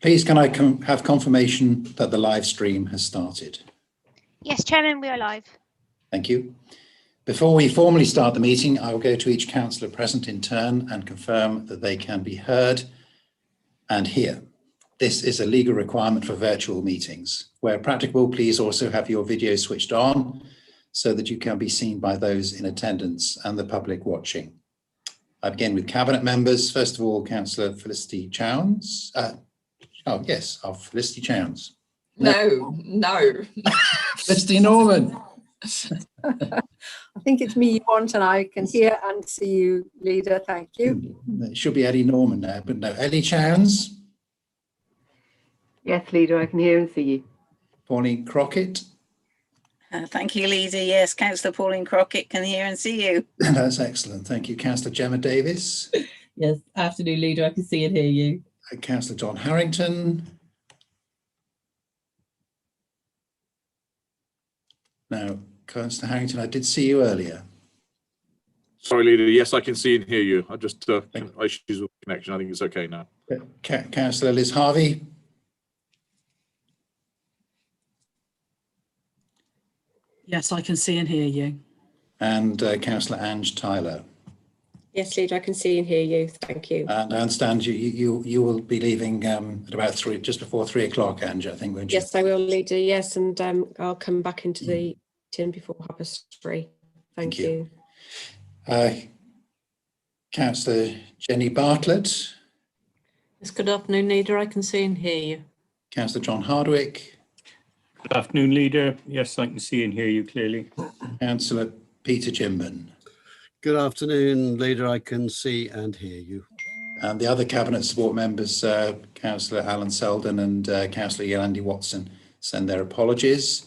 Please can I have confirmation that the live stream has started? Yes, Chairman, we are live. Thank you. Before we formally start the meeting, I will go to each councillor present in turn and confirm that they can be heard and hear. This is a legal requirement for virtual meetings. Where practicable, please also have your video switched on so that you can be seen by those in attendance and the public watching. I begin with Cabinet members. First of all, Councillor Felicity Chowns. Felicity Chowns. No. Felicity Norman. I think it's me you want, and I can hear and see you, Leader. Thank you. It should be Ellie Norman now, but no. Ellie Chowns. Yes, Leader, I can hear and see you. Pauline Crockett. Thank you, Leader. Yes, Councillor Pauline Crockett can hear and see you. That's excellent. Thank you. Councillor Gemma Davis. Yes, afternoon, Leader. I can see and hear you. Councillor John Harrington. Now, Councillor Harrington, I did see you earlier. Sorry, Leader. Yes, I can see and hear you. I just issues with connection. I think it's okay now. Councillor Liz Harvey. Yes, I can see and hear you. And Councillor Ange Tyler. Yes, Leader, I can see and hear you. Thank you. And I understand you will be leaving at about just before 3 o'clock, Ange, I think, won't you? Yes, I will, Leader. Yes, and I'll come back into the tin before 3:30. Thank you. Councillor Jenny Bartlett. Yes, good afternoon, Leader. I can see and hear you. Councillor John Hardwick. Good afternoon, Leader. Yes, I can see and hear you clearly. Councillor Peter Jimban. Good afternoon, Leader. I can see and hear you. And the other Cabinet support members, Councillor Alan Selden and Councillor Yolandi Watson, send their apologies.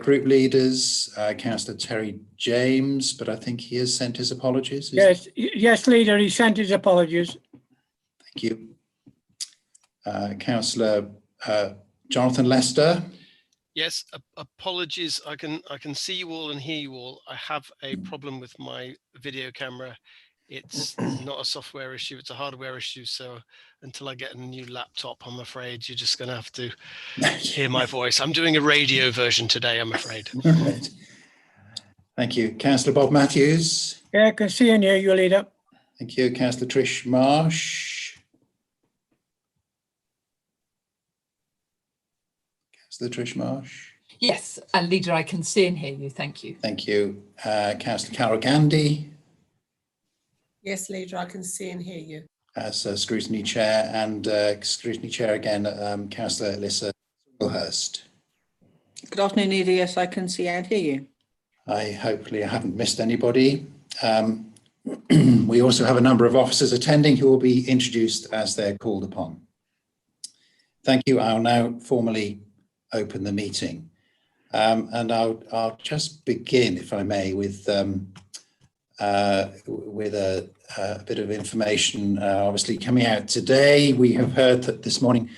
Group leaders, Councillor Terry James, but I think he has sent his apologies. Yes, Leader, he sent his apologies. Thank you. Councillor Jonathan Lester. Yes, apologies. I can see you all and hear you all. I have a problem with my video camera. It's not a software issue, it's a hardware issue. So until I get a new laptop, I'm afraid you're just going to have to hear my voice. I'm doing a radio version today, I'm afraid. Right. Thank you. Councillor Bob Matthews. Yeah, I can see and hear you, Leader. Thank you. Councillor Trish Marsh. Councillor Trish Marsh. Yes, and Leader, I can see and hear you. Thank you. Thank you. Councillor Carol Gandy. Yes, Leader, I can see and hear you. As Scrutiny Chair, and Scrutiny Chair again, Councillor Alyssa Hurst. Good afternoon, Leader. Yes, I can see and hear you. Hopefully I haven't missed anybody. We also have a number of officers attending who will be introduced as they're called upon. Thank you. I'll now formally open the meeting. And I'll just begin, if I may, with a bit of information obviously coming out today. We have heard that this morning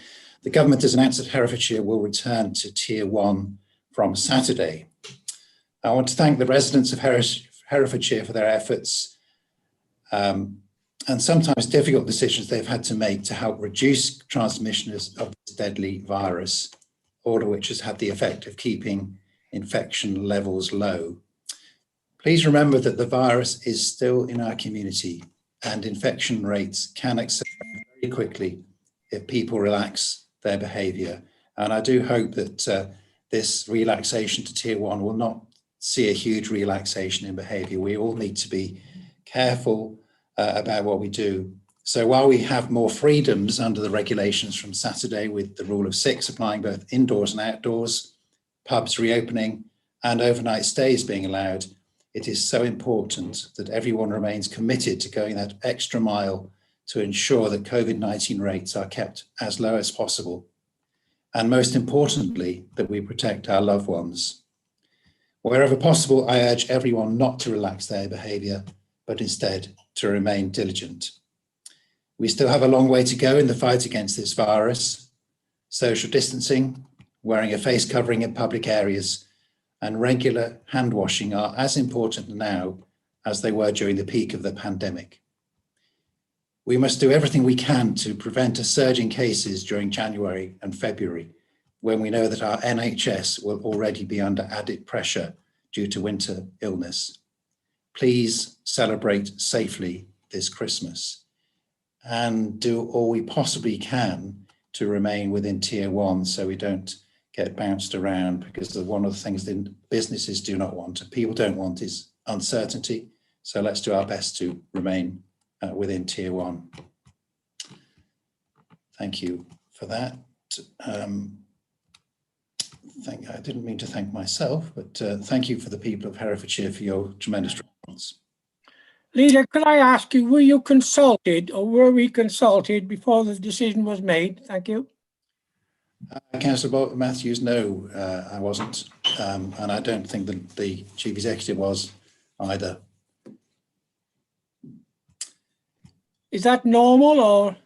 the government has announced that Herefordshire will return to Tier 1 from Saturday. I want to thank the residents of Herefordshire for their efforts and sometimes difficult decisions they've had to make to help reduce transmission of this deadly virus, all of which has had the effect of keeping infection levels low. Please remember that the virus is still in our community and infection rates can accelerate very quickly if people relax their behaviour. And I do hope that this relaxation to Tier 1 will not see a huge relaxation in behaviour. We all need to be careful about what we do. So while we have more freedoms under the regulations from Saturday, with the rule of 6 applying both indoors and outdoors, pubs reopening and overnight stays being allowed, it is so important that everyone remains committed to going that extra mile to ensure that COVID-19 rates are kept as low as possible. And most importantly, that we protect our loved ones. Wherever possible, I urge everyone not to relax their behaviour, but instead to remain diligent. We still have a long way to go in the fight against this virus. Social distancing, wearing a face covering in public areas, and regular hand washing are as important now as they were during the peak of the pandemic. We must do everything we can to prevent a surge in cases during January and February, when we know that our NHS will already be under added pressure due to winter illness. Please celebrate safely this Christmas and do all we possibly can to remain within tier 1 so we don't get bounced around, because one of the things that businesses do not want and people don't want is uncertainty. So let's do our best to remain within tier 1. Thank you for that. I didn't mean to thank myself, but thank you for the people of Herefordshire for your tremendous response. Leader, could I ask you, were you consulted or were we consulted before the decision was made? Thank you. Councillor Matthews, no, I wasn't. And I don't think that the Chief Executive was either. Is that normal or?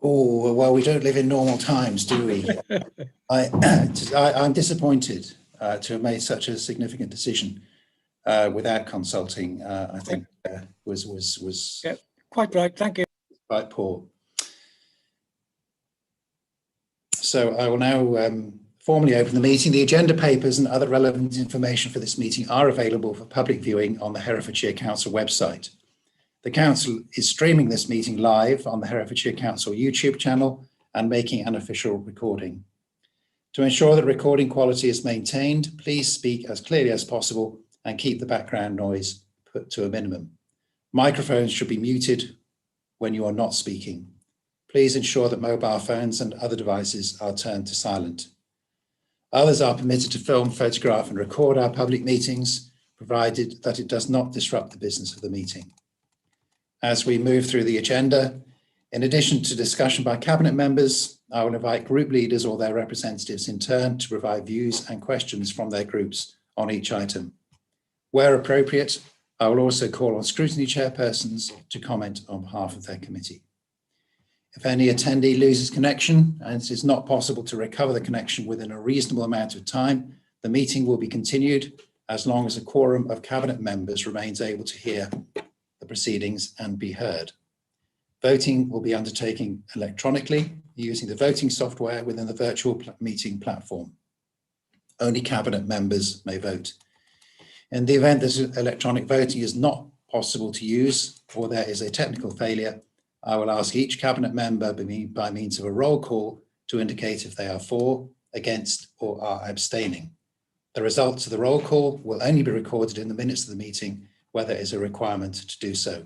Oh, well, we don't live in normal times, do we? I'm disappointed to have made such a significant decision without consulting. I think was Yeah, quite right. Thank you. quite poor. So I will now formally open the meeting. The agenda papers and other relevant information for this meeting are available for public viewing on the Herefordshire Council website. The Council is streaming this meeting live on the Herefordshire Council YouTube channel and making an official recording. To ensure that recording quality is maintained, please speak as clearly as possible and keep the background noise put to a minimum. Microphones should be muted when you are not speaking. Please ensure that mobile phones and other devices are turned to silent. Others are permitted to film, photograph and record our public meetings, provided that it does not disrupt the business of the meeting. As we move through the agenda, in addition to discussion by Cabinet members, I will invite group leaders or their representatives in turn to provide views and questions from their groups on each item. Where appropriate, I will also call on scrutiny chairpersons to comment on behalf of their committee. If any attendee loses connection and it is not possible to recover the connection within a reasonable amount of time, the meeting will be continued as long as a quorum of Cabinet members remains able to hear the proceedings and be heard. Voting will be undertaken electronically using the voting software within the virtual meeting platform. Only Cabinet members may vote. In the event that electronic voting is not possible to use or there is a technical failure, I will ask each Cabinet member by means of a roll call to indicate if they are for, against, or are abstaining. The results of the roll call will only be recorded in the minutes of the meeting where there is a requirement to do so.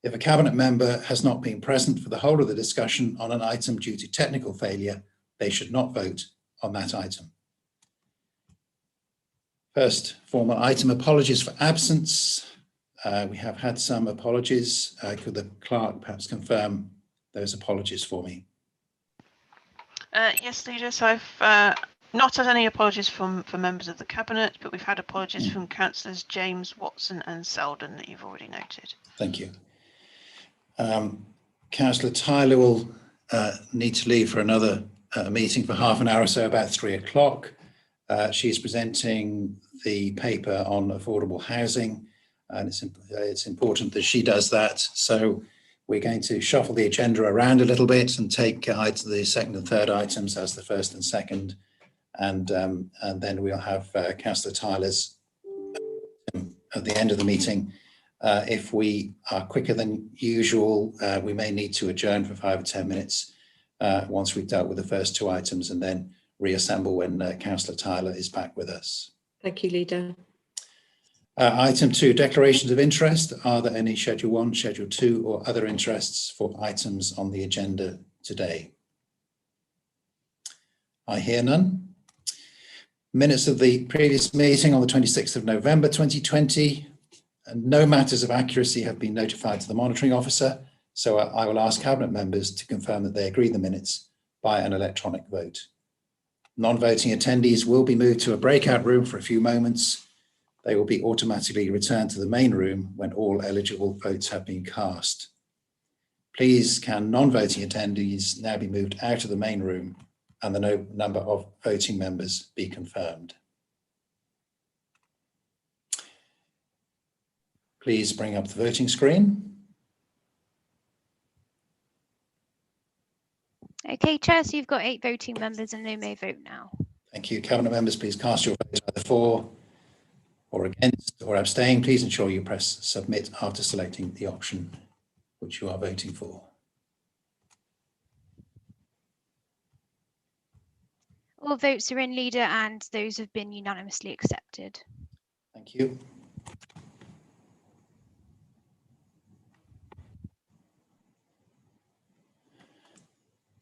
If a Cabinet member has not been present for the whole of the discussion on an item due to technical failure, they should not vote on that item. First formal item, apologies for absence. We have had some apologies. Could the clerk perhaps confirm those apologies for me? Yes, Leader. So I've not had any apologies from members of the Cabinet, but we've had apologies from Councillors James, Watson and Selden that you've already noted. Thank you. Councillor Tyler will need to leave for another meeting for half an hour or so, about 3 o'clock. She's presenting the paper on affordable housing, and it's important that she does that. So we're going to shuffle the agenda around a little bit and take the second and third items as the first and second, and then we'll have Councillor Tyler's at the end of the meeting. If we are quicker than usual, we may need to adjourn for 5 or 10 minutes once we've dealt with the first two items, and then reassemble when Councillor Tyler is back with us. Thank you, Leader. Item 2, declarations of interest. Are there any Schedule 1, Schedule 2 or other interests for items on the agenda today? I hear none. Minutes of the previous meeting on the 26th of November 2020. And no matters of accuracy have been notified to the monitoring officer, so I will ask Cabinet members to confirm that they agree the minutes by an electronic vote. Non-voting attendees will be moved to a breakout room for a few moments. They will be automatically returned to the main room when all eligible votes have been cast. Please can non-voting attendees now be moved out of the main room and the number of voting members be confirmed. Please bring up the voting screen. Okay, Chair, so you've got 8 voting members and they may vote now. Thank you. Cabinet members, please cast your vote either for or against or abstain. Please ensure you press submit after selecting the option which you are voting for. All votes are in, Leader, and those have been unanimously accepted. Thank you.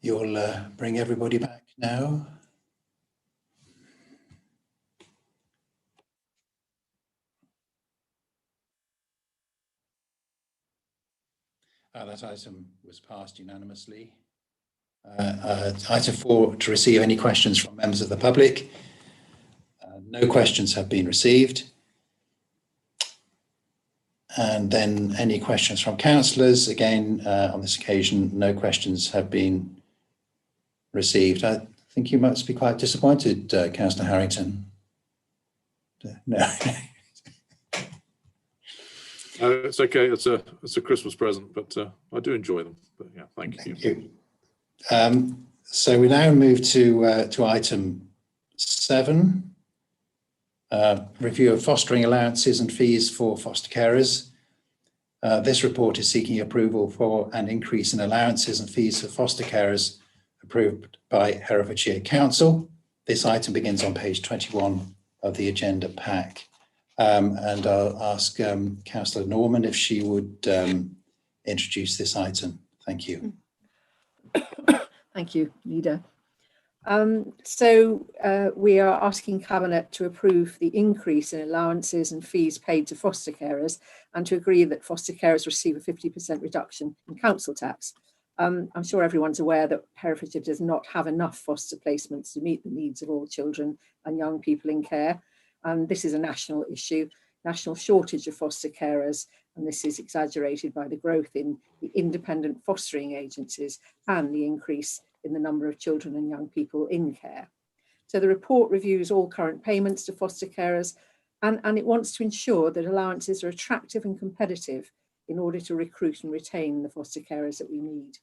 You'll bring everybody back now. That item was passed unanimously. Item 4, to receive any questions from members of the public. No questions have been received. And then any questions from councillors. Again, on this occasion, no questions have been received. I think you must be quite disappointed, Councillor Harrington. No. It's okay. It's a Christmas present, but I do enjoy them. But yeah, thank you. So we now move to item 7. Review of fostering allowances and fees for foster carers. This report is seeking approval for an increase in allowances and fees for foster carers approved by Herefordshire Council. This item begins on page 21 of the agenda pack. And I'll ask Councillor Norman if she would introduce this item. Thank you. Thank you, Leader. We are asking Cabinet to approve the increase in allowances and fees paid to foster carers and to agree that foster carers receive a 50% reduction in council tax. I'm sure everyone's aware that Herefordshire does not have enough foster placements to meet the needs of all children and young people in care. And this is a national issue, national shortage of foster carers, and this is exaggerated by the growth in the independent fostering agencies and the increase in the number of children and young people in care. So the report reviews all current payments to foster carers and it wants to ensure that allowances are attractive and competitive in order to recruit and retain the foster carers that we need.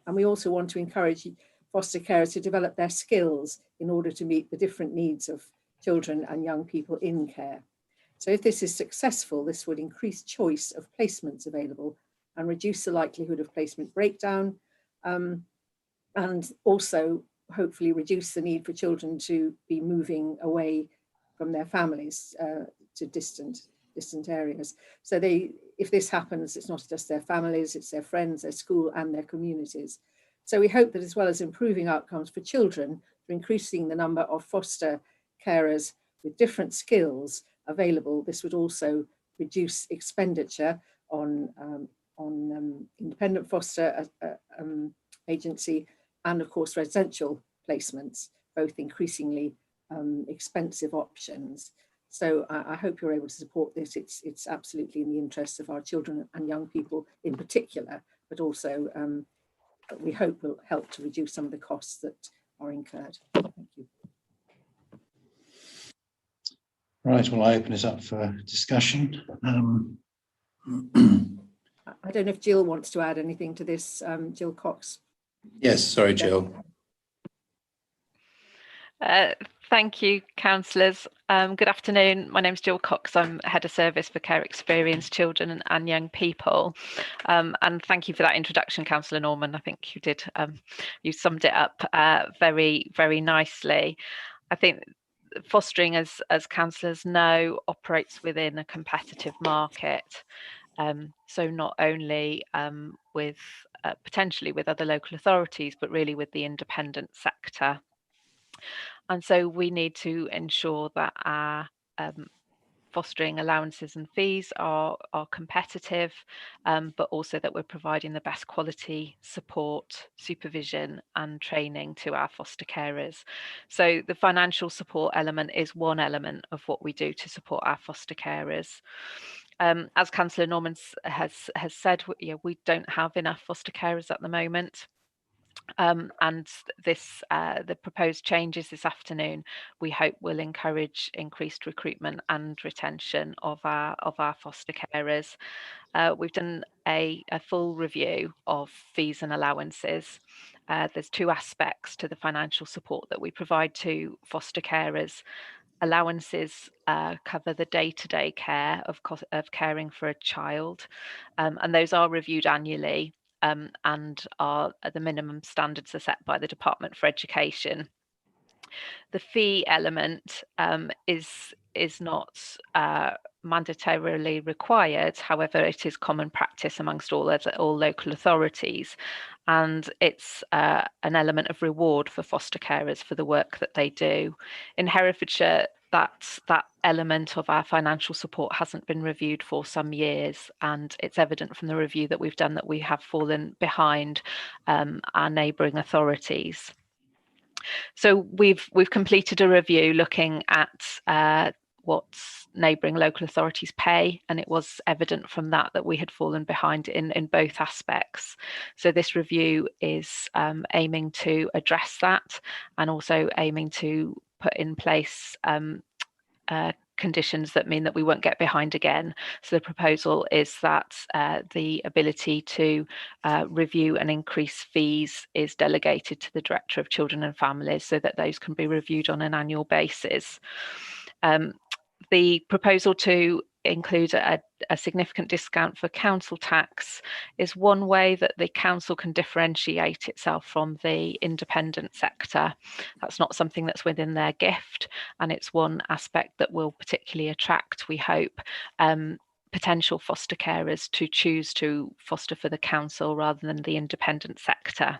And we also want to encourage foster carers to develop their skills in order to meet the different needs of children and young people in care. So if this is successful, this would increase choice of placements available and reduce the likelihood of placement breakdown, and also hopefully reduce the need for children to be moving away from their families to distant areas. So if this happens, it's not just their families, it's their friends, their school and their communities. So we hope that as well as improving outcomes for children, for increasing the number of foster carers with different skills available, this would also reduce expenditure on independent foster agency and of course residential placements, both increasingly expensive options. So I hope you're able to support this. It's absolutely in the interests of our children and young people in particular, but also we hope will help to reduce some of the costs that are incurred. Thank you. Right, well, I open it up for discussion. I don't know if Jill wants to add anything to this, Jill Cox. Yes, sorry, Jill. Thank you, councillors. Good afternoon. My name is Jill Cox. I'm Head of Service for Care Experienced Children and Young People. And thank you for that introduction, Councillor Norman. I think you did, you summed it up very, very nicely. I think fostering, as councillors know, operates within a competitive market. So not only with potentially with other local authorities, but really with the independent sector. And so we need to ensure that our fostering allowances and fees are competitive, but also that we're providing the best quality support, supervision and training to our foster carers. So the financial support element is one element of what we do to support our foster carers. As Councillor Norman has said, we don't have enough foster carers at the moment. And this the proposed changes this afternoon, we hope will encourage increased recruitment and retention of our foster carers. We've done a full review of fees and allowances, there's two aspects to the financial support that we provide to foster carers. Allowances cover the day-to-day care of caring for a child, and those are reviewed annually, and are the minimum standards are set by the Department for Education. The fee element is not mandatorily required. However, it is common practice amongst all local authorities, and it's an element of reward for foster carers for the work that they do. In Herefordshire, that element of our financial support hasn't been reviewed for some years, and it's evident from the review that we've done that we have fallen behind our neighbouring authorities. So we've completed a review looking at what neighbouring local authorities pay, and it was evident from that we had fallen behind in both aspects. So this review is aiming to address that, and also aiming to put in place conditions that mean that we won't get behind again. So the proposal is that the ability to review and increase fees is delegated to the Director of Children and Families, so that those can be reviewed on an annual basis. The proposal to include a significant discount for council tax is one way that the council can differentiate itself from the independent sector. That's not something that's within their gift, and it's one aspect that will particularly attract, we hope, potential foster carers to choose to foster for the council rather than the independent sector.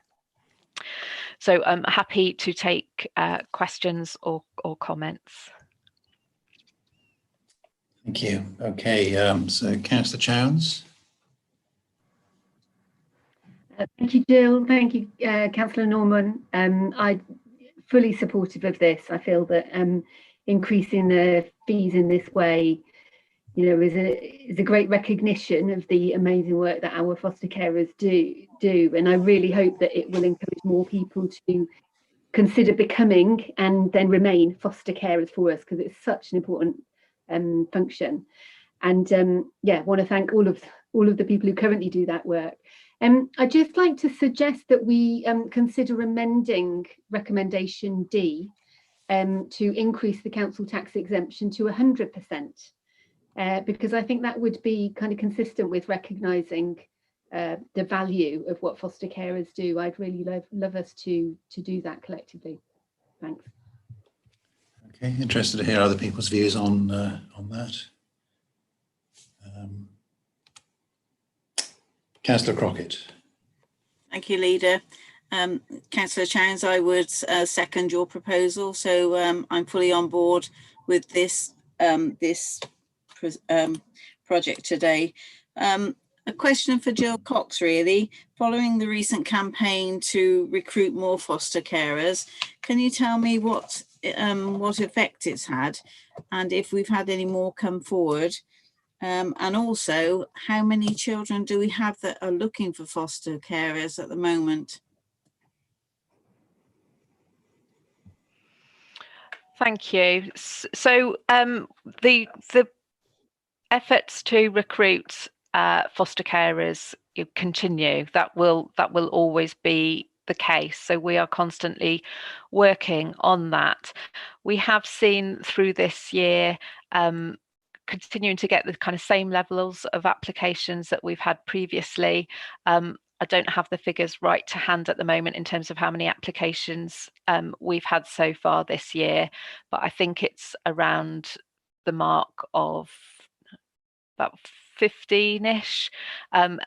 So I'm happy to take questions or comments. Thank you. Okay, so Councillor Chowns. Thank you, Jill. Thank you, Councillor Norman. I'm fully supportive of this. I feel that increasing the fees in this way, is a great recognition of the amazing work that our foster carers do. And I really hope that it will encourage more people to consider becoming and then remain foster carers for us, because it's such an important function. And want to thank all of the people who currently do that work. I'd just like to suggest that we consider amending recommendation D to increase the council tax exemption to 100%, because I think that would be kind of consistent with recognising the value of what foster carers do. I'd really love us to do that collectively. Thanks. Okay, interested to hear other people's views on that. Councillor Crockett. Thank you, Leader. Councillor Chowns, I would second your proposal. So I'm fully on board with this project today. A question for Jill Cox, really. Following the recent campaign to recruit more foster carers, can you tell me what effect it's had, and if we've had any more come forward? And also, how many children do we have that are looking for foster carers at the moment? Thank you. So the efforts to recruit foster carers continue. That will always be the case. So we are constantly working on that. We have seen through this year continuing to get the kind of same levels of applications that we've had previously. I don't have the figures right to hand at the moment in terms of how many applications we've had so far this year, but I think it's around the mark of about 15-ish, and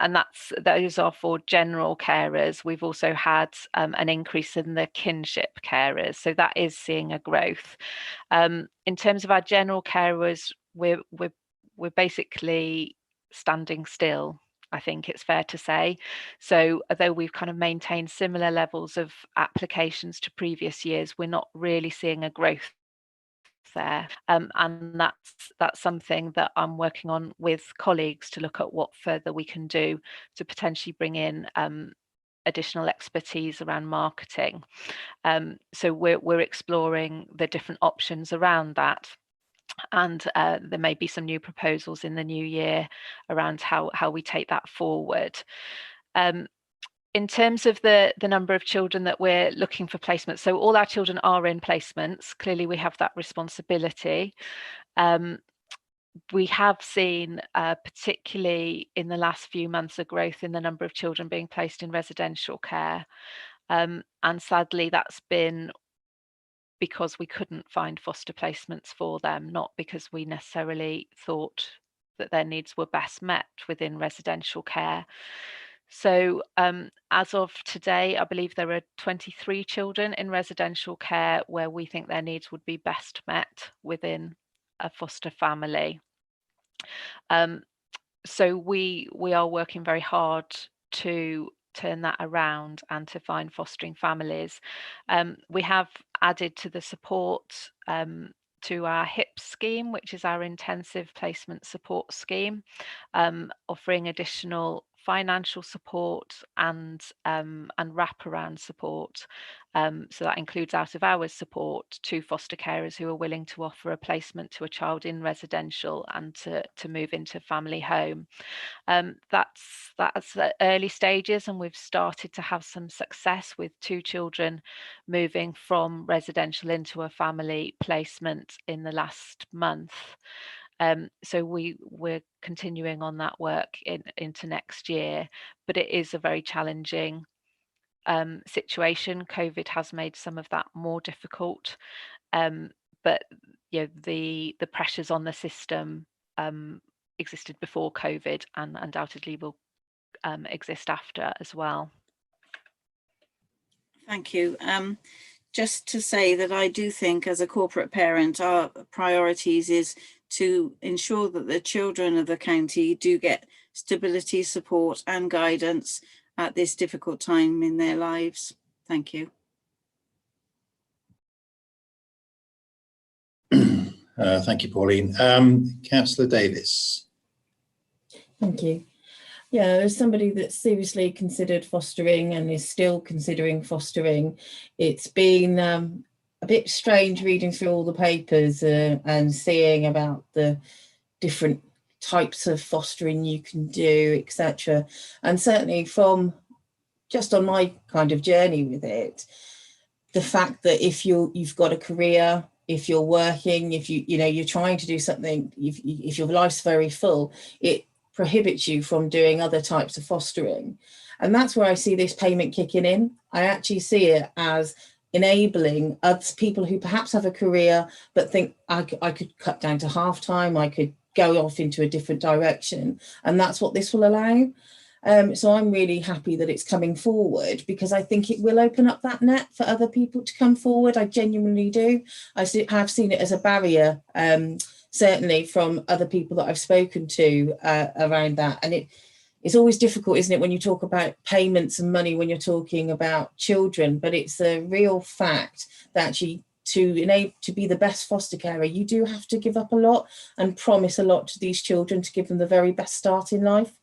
those are for general carers. We've also had an increase in the kinship carers, so that is seeing a growth. In terms of our general carers, we're basically standing still, I think it's fair to say. So although we've kind of maintained similar levels of applications to previous years, we're not really seeing a growth there, and that's something that I'm working on with colleagues to look at what further we can do to potentially bring in additional expertise around marketing. So we're exploring the different options around that, and there may be some new proposals in the new year around how we take that forward. in terms of the number of children that we're looking for placements, so all our children are in placements. Clearly, we have that responsibility. We have seen, particularly in the last few months, a growth in the number of children being placed in residential care. And sadly, that's been because we couldn't find foster placements for them, not because we necessarily thought that their needs were best met within residential care. So as of today, I believe there are 23 children in residential care where we think their needs would be best met within a foster family. So we are working very hard to turn that around and to find fostering families. We have added to the support to our HIPS scheme, which is our intensive placement support scheme, offering additional financial support and wraparound support. So that includes out of hours support to foster carers who are willing to offer a placement to a child in residential and to move into family home. That's at early stages, and we've started to have some success with 2 children moving from residential into a family placement in the last month. So we're continuing on that work into next year, but it is a very challenging situation. COVID has made some of that more difficult, but you know, the pressures on the system existed before COVID and undoubtedly will exist after as well. Thank you. Just to say that I do think as a corporate parent, our priorities is to ensure that the children of the county do get stability, support and guidance at this difficult time in their lives. Thank you. Thank you, Pauline. Councillor Davis. Thank you. Yeah, as somebody that's seriously considered fostering and is still considering fostering, it's been a bit strange reading through all the papers and seeing about the different types of fostering you can do, etc. And certainly from just on my kind of journey with it, the fact that if you've got a career, if you're working, if you're trying to do something, if your life's very full, it prohibits you from doing other types of fostering. And that's where I see this payment kicking in. I actually see it as enabling other people who perhaps have a career but think I could cut down to half time, I could go off into a different direction, and that's what this will allow. So I'm really happy that it's coming forward, because I think it will open up that net for other people to come forward. I genuinely do. I have seen it as a barrier, certainly from other people that I've spoken to around that. And it's always difficult, isn't it, when you talk about payments and money when you're talking about children, but it's a real fact that actually to be the best foster carer, you do have to give up a lot and promise a lot to these children to give them the very best start in life.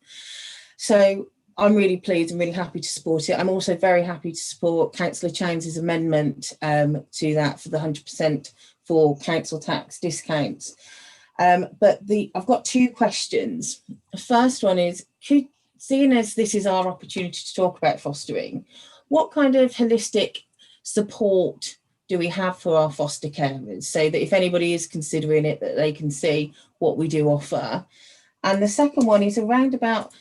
So I'm really pleased and really happy to support it. I'm also very happy to support Councillor Chowns' amendment to that for the 100% for council tax discounts. But I've got 2 questions. The first one is, seeing as this is our opportunity to talk about fostering, what kind of holistic support do we have for our foster carers, so that if anybody is considering it, that they can see what we do offer? And the second one is around about,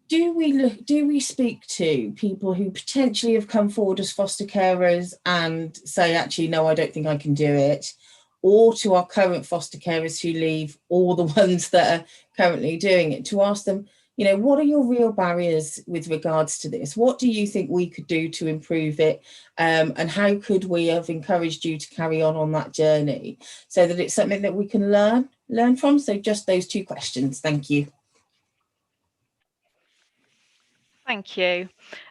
do we speak to people who potentially have come forward as foster carers and say, actually, no, I don't think I can do it, or to our current foster carers who leave, or the ones that are currently doing it, to ask them, what are your real barriers with regards to this? What do you think we could do to improve it? And how could we have encouraged you to carry on that journey, so that it's something that we can learn from? So just those 2 questions. Thank you. Thank you.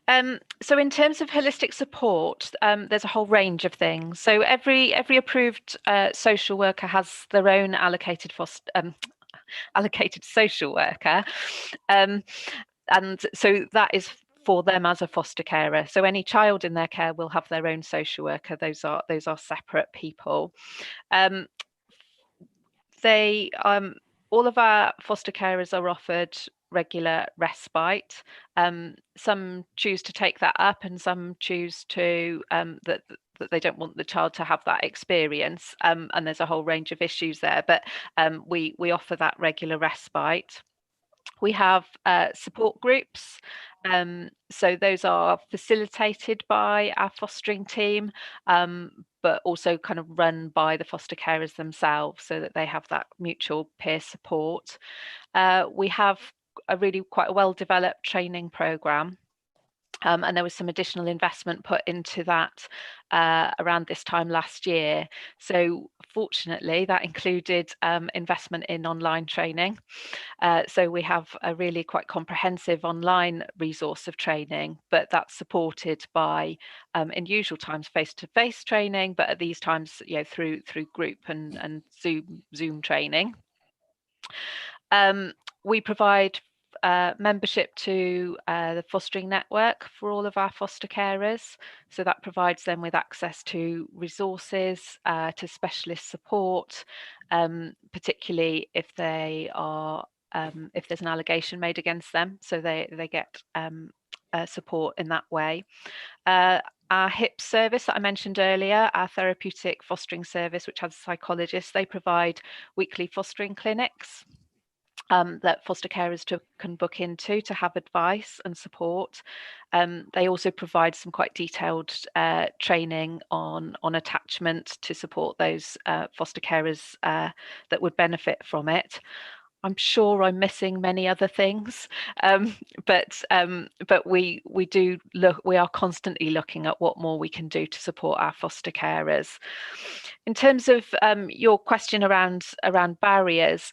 So in terms of holistic support, there's a whole range of things. So every approved social worker has their own allocated social worker, and so that is for them as a foster carer. So any child in their care will have their own social worker. Those are separate people. All of our foster carers are offered regular respite. Some choose to take that up, and some choose to that they don't want the child to have that experience, and there's a whole range of issues there, but we offer that regular respite. We have support groups, so those are facilitated by our fostering team, but also kind of run by the foster carers themselves, so that they have that mutual peer support. We have a really quite a well-developed training programme. And there was some additional investment put into that around this time last year. So fortunately, that included investment in online training. So we have a really quite comprehensive online resource of training, but that's supported by, in usual times, face-to-face training, but at these times, through group and Zoom training. We provide membership to the fostering network for all of our foster carers, so that provides them with access to resources, to specialist support, particularly if they are if there's an allegation made against them, so they get support in that way. Our HIP service that I mentioned earlier, our therapeutic fostering service, which has a psychologist, they provide weekly fostering clinics that foster carers can book into to have advice and support. They also provide some quite detailed training on attachment to support those foster carers that would benefit from it. I'm sure I'm missing many other things, but we are constantly looking at what more we can do to support our foster carers. In terms of your question around barriers,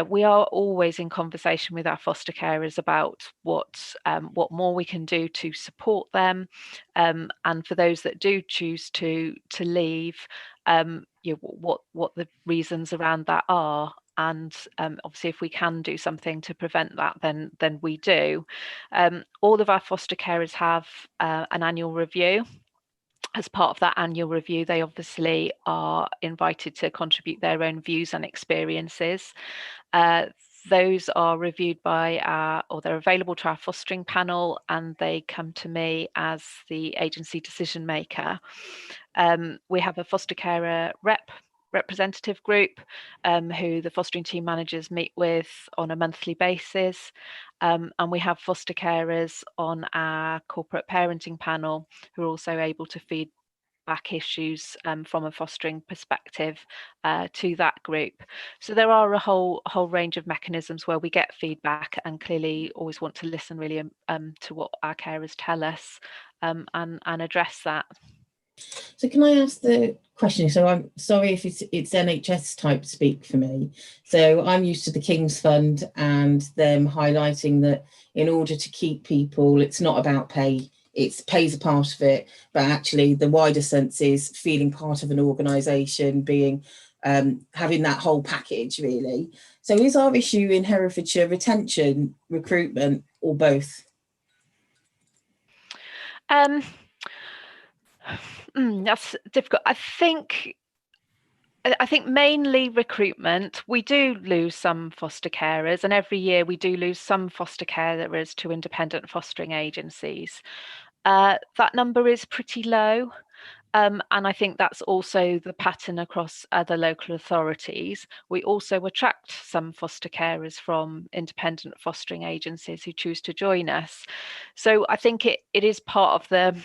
we are always in conversation with our foster carers about what more we can do to support them, and for those that do choose to leave, what the reasons around that are. And obviously, if we can do something to prevent that, then we do. All of our foster carers have an annual review. As part of that annual review, they obviously are invited to contribute their own views and experiences. Those are reviewed by or they're available to our fostering panel, and they come to me as the agency decision maker. We have a foster carer representative group who the fostering team managers meet with on a monthly basis, and we have foster carers on our corporate parenting panel who are also able to feed back issues from a fostering perspective to that group. So there are a whole range of mechanisms where we get feedback, and clearly always want to listen really to what our carers tell us and address that. So can I ask the question? So I'm sorry if it's NHS type speak for me. So I'm used to the King's Fund and them highlighting that in order to keep people, it's not about pay. It's pay's a part of it, but actually the wider sense is feeling part of an organisation, being having that whole package really. So is our issue in Herefordshire retention, recruitment, or both? That's difficult. I think mainly recruitment. We do lose some foster carers, and every year we do lose some foster carers to independent fostering agencies. That number is pretty low, and I think that's also the pattern across other local authorities. We also attract some foster carers from independent fostering agencies who choose to join us. So I think it is part of the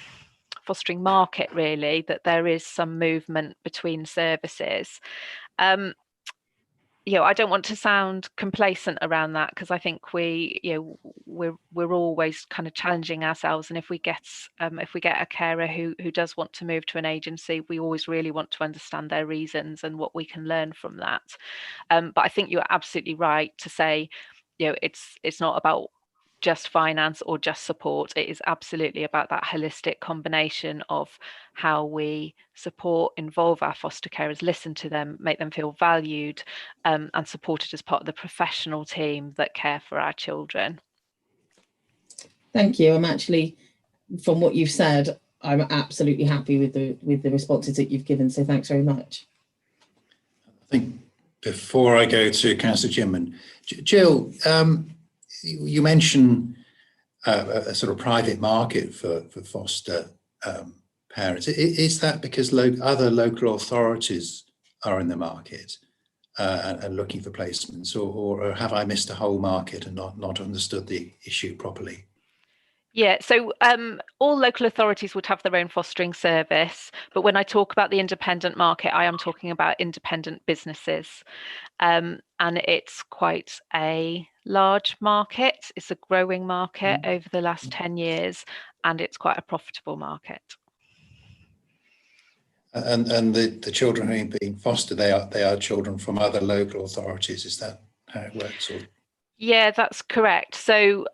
fostering market really, that there is some movement between services. I don't want to sound complacent around that, because I think we're always kind of challenging ourselves, and if we get a carer who does want to move to an agency, we always really want to understand their reasons and what we can learn from that. But I think you're absolutely right to say, it's not about just finance or just support. It is absolutely about that holistic combination of how we support, involve our foster carers, listen to them, make them feel valued, and supported as part of the professional team that care for our children. Thank you. I'm actually, from what you've said, I'm absolutely happy with the responses that you've given. So thanks very much. I think before I go to Councillor Jimman, Jill, you mention a sort of private market for foster parents. Is that because other local authorities are in the market and looking for placements, or have I missed a whole market and not understood the issue properly? Yeah, so all local authorities would have their own fostering service, but when I talk about the independent market, I am talking about independent businesses. And it's quite a large market. It's a growing market over the last 10 years, and it's quite a profitable market. And the children who are being fostered, they are children from other local authorities. Is that how it works? Or? Yeah, that's correct. So,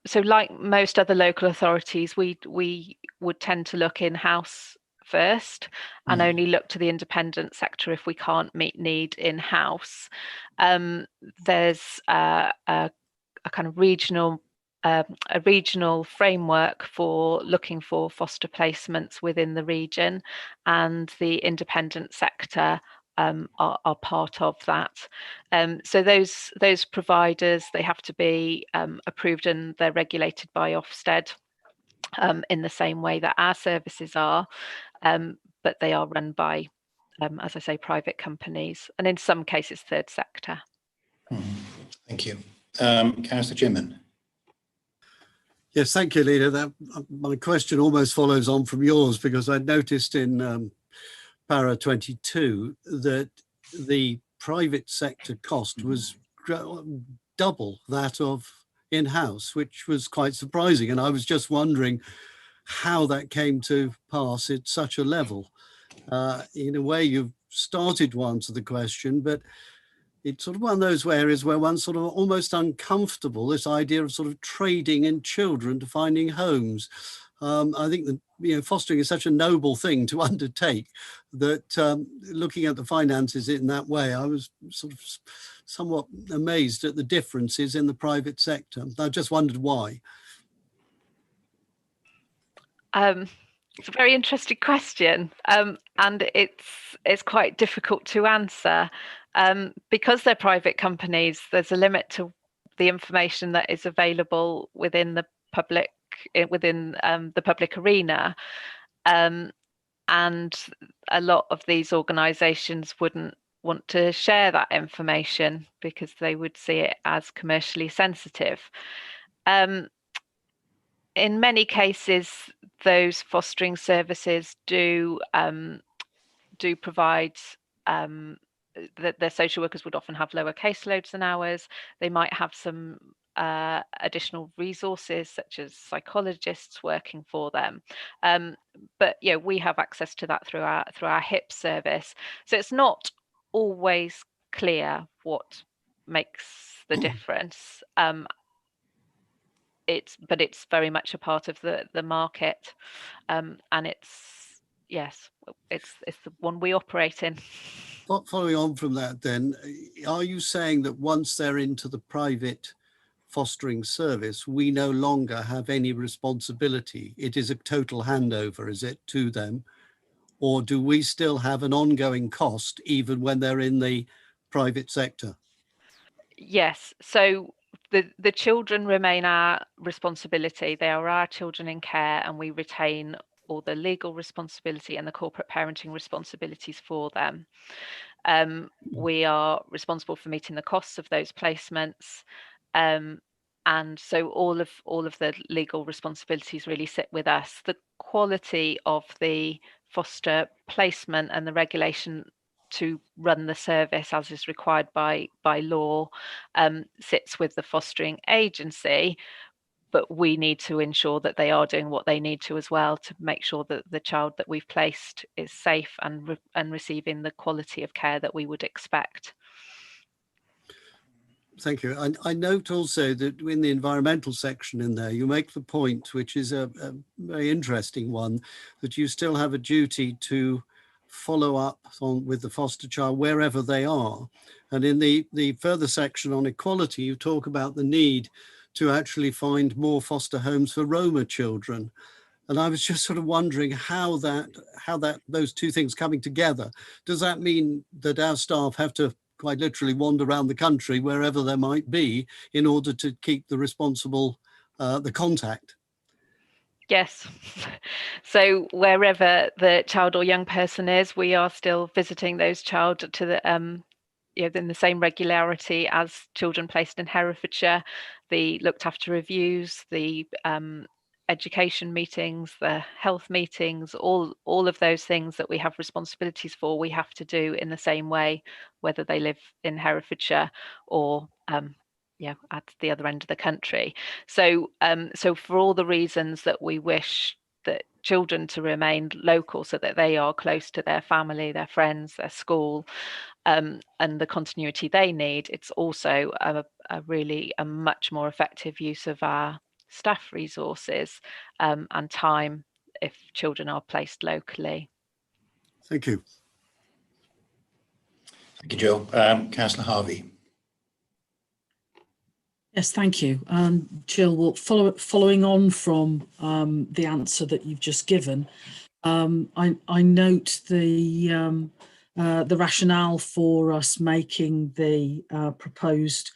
so like most other local authorities, we would tend to look in-house first and only look to the independent sector if we can't meet need in-house. There's a kind of regional framework for looking for foster placements within the region, and the independent sector are part of that. So those providers, they have to be approved, and they're regulated by Ofsted in the same way that our services are, but they are run by, as I say, private companies, and in some cases third sector. Thank you. Councillor Jimman. Yes, thank you, Leader. My question almost follows on from yours, because I noticed in Para 22 that the private sector cost was double that of in-house, which was quite surprising. And I was just wondering how that came to pass at such a level. In a way, you've started to answer the question, but it's sort of one of those areas where one's sort of almost uncomfortable, this idea of sort of trading in children to finding homes. I think that fostering is such a noble thing to undertake that looking at the finances in that way, I was sort of somewhat amazed at the differences in the private sector. I just wondered why. It's a very interesting question, and it's quite difficult to answer. Because they're private companies, there's a limit to the information that is available within the public arena, and a lot of these organisations wouldn't want to share that information because they would see it as commercially sensitive. In many cases, those fostering services do provide their social workers would often have lower caseloads than ours. They might have some additional resources such as psychologists working for them, but yeah, we have access to that through our HIP service. So it's not always clear what makes the difference. But it's very much a part of the market, and it's the one we operate in. Following on from that, then, are you saying that once they're into the private fostering service, we no longer have any responsibility? It is a total handover, is it, to them? Or do we still have an ongoing cost even when they're in the private sector? Yes, so the children remain our responsibility. They are our children in care, and we retain all the legal responsibility and the corporate parenting responsibilities for them. We are responsible for meeting the costs of those placements, and so all of the legal responsibilities really sit with us. The quality of the foster placement and the regulation to run the service as is required by law sits with the fostering agency, but we need to ensure that they are doing what they need to as well to make sure that the child that we've placed is safe and receiving the quality of care that we would expect. Thank you. I note also that in the environmental section in there, you make the point, which is a very interesting one, that you still have a duty to follow up with the foster child wherever they are. And in the further section on equality, you talk about the need to actually find more foster homes for Roma children. And I was just sort of wondering how those two things coming together, does that mean that our staff have to quite literally wander around the country wherever there might be in order to keep the responsible, the contact. Yes. So wherever the child or young person is, we are still visiting those child to the in the same regularity as children placed in Herefordshire, the looked after reviews, the education meetings, the health meetings, all of those things that we have responsibilities for, we have to do in the same way, whether they live in Herefordshire or at the other end of the country. So so for all the reasons that we wish that children to remain local so that they are close to their family, their friends, their school, and the continuity they need, it's also a really much more effective use of our staff resources and time if children are placed locally. Thank you. Thank you, Jill. Councillor Harvey. Yes, thank you. Jill, well, following on from the answer that you've just given, I note the rationale for us making the proposed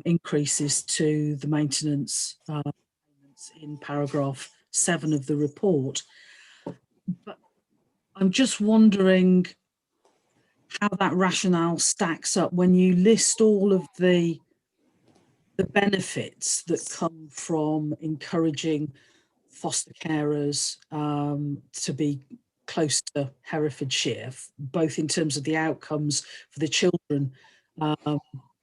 increases to the maintenance in paragraph 7 of the report. But I'm just wondering how that rationale stacks up when you list all of the benefits that come from encouraging foster carers to be close to Herefordshire, both in terms of the outcomes for the children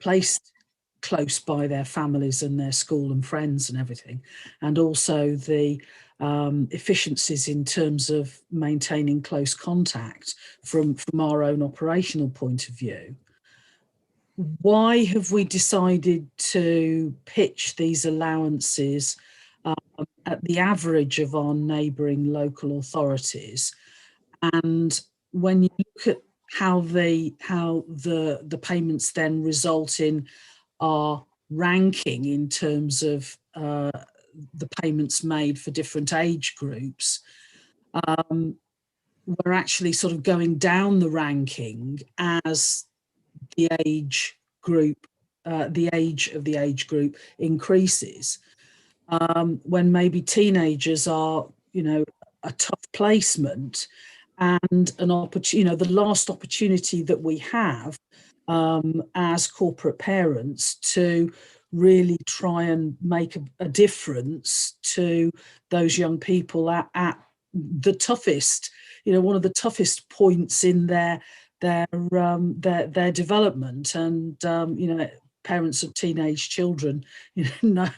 placed close by their families and their school and friends and everything, and also the efficiencies in terms of maintaining close contact from our own operational point of view. Why have we decided to pitch these allowances at the average of our neighbouring local authorities? And when you look at how the payments then result in our ranking in terms of the payments made for different age groups, we're actually sort of going down the ranking as the age group, the age of the age group increases, when maybe teenagers are, a tough placement and an opportunity, the last opportunity that we have as corporate parents to really try and make a difference to those young people at the toughest, one of the toughest points in their development. And parents of teenage children know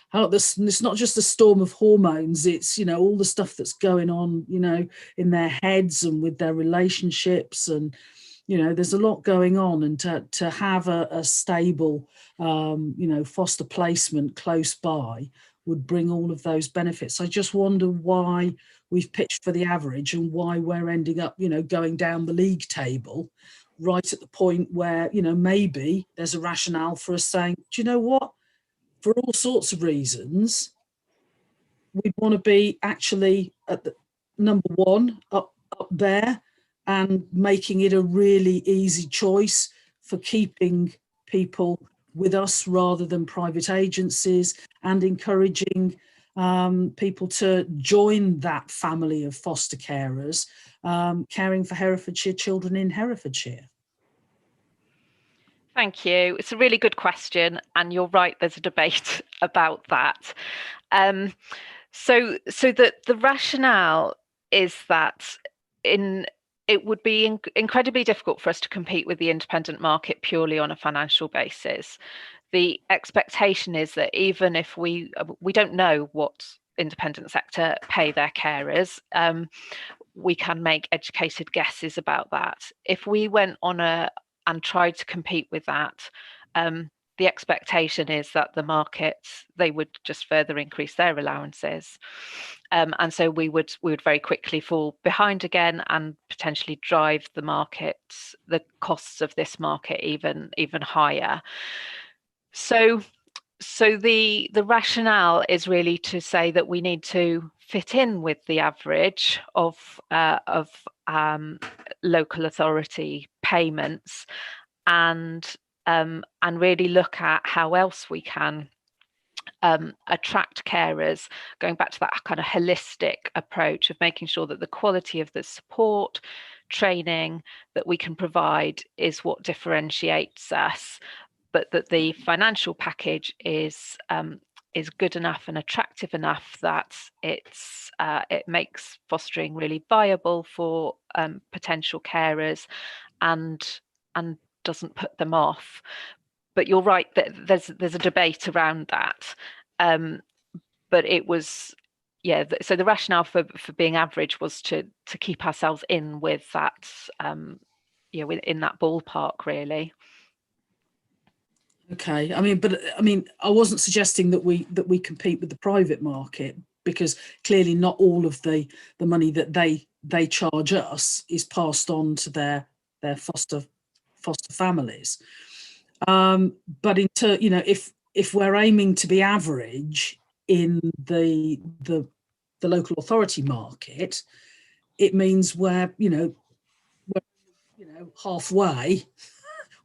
how this, it's not just a storm of hormones, it's all the stuff that's going on in their heads and with their relationships, and there's a lot going on. And to have a stable foster placement close by would bring all of those benefits. I just wonder why we've pitched for the average and why we're ending up, going down the league table right at the point where, maybe there's a rationale for us saying, do you know what, for all sorts of reasons, we'd want to be actually at the number one up there and making it a really easy choice for keeping people with us rather than private agencies, and encouraging people to join that family of foster carers caring for Herefordshire children in Herefordshire. Thank you. It's a really good question, and you're right, there's a debate about that. So the rationale is that it would be incredibly difficult for us to compete with the independent market purely on a financial basis. The expectation is that even if we don't know what independent sector pay their carers, we can make educated guesses about that. If we went on and tried to compete with that, the expectation is that the markets, they would just further increase their allowances. And so we would very quickly fall behind again and potentially drive the markets, the costs of this market even higher. So the rationale is really to say that we need to fit in with the average of local authority payments, and really look at how else we can attract carers, going back to that kind of holistic approach of making sure that the quality of the support, training that we can provide is what differentiates us, but that the financial package is good enough and attractive enough that it makes fostering really viable for potential carers and doesn't put them off. But you're right that there's a debate around that. But it was, yeah, so the rationale for being average was to keep ourselves in with that, in that ballpark, really. Okay, I mean, I wasn't suggesting that we compete with the private market, because clearly not all of the money that they charge us is passed on to their foster families. But if we're aiming to be average in the local authority market, it means we're halfway.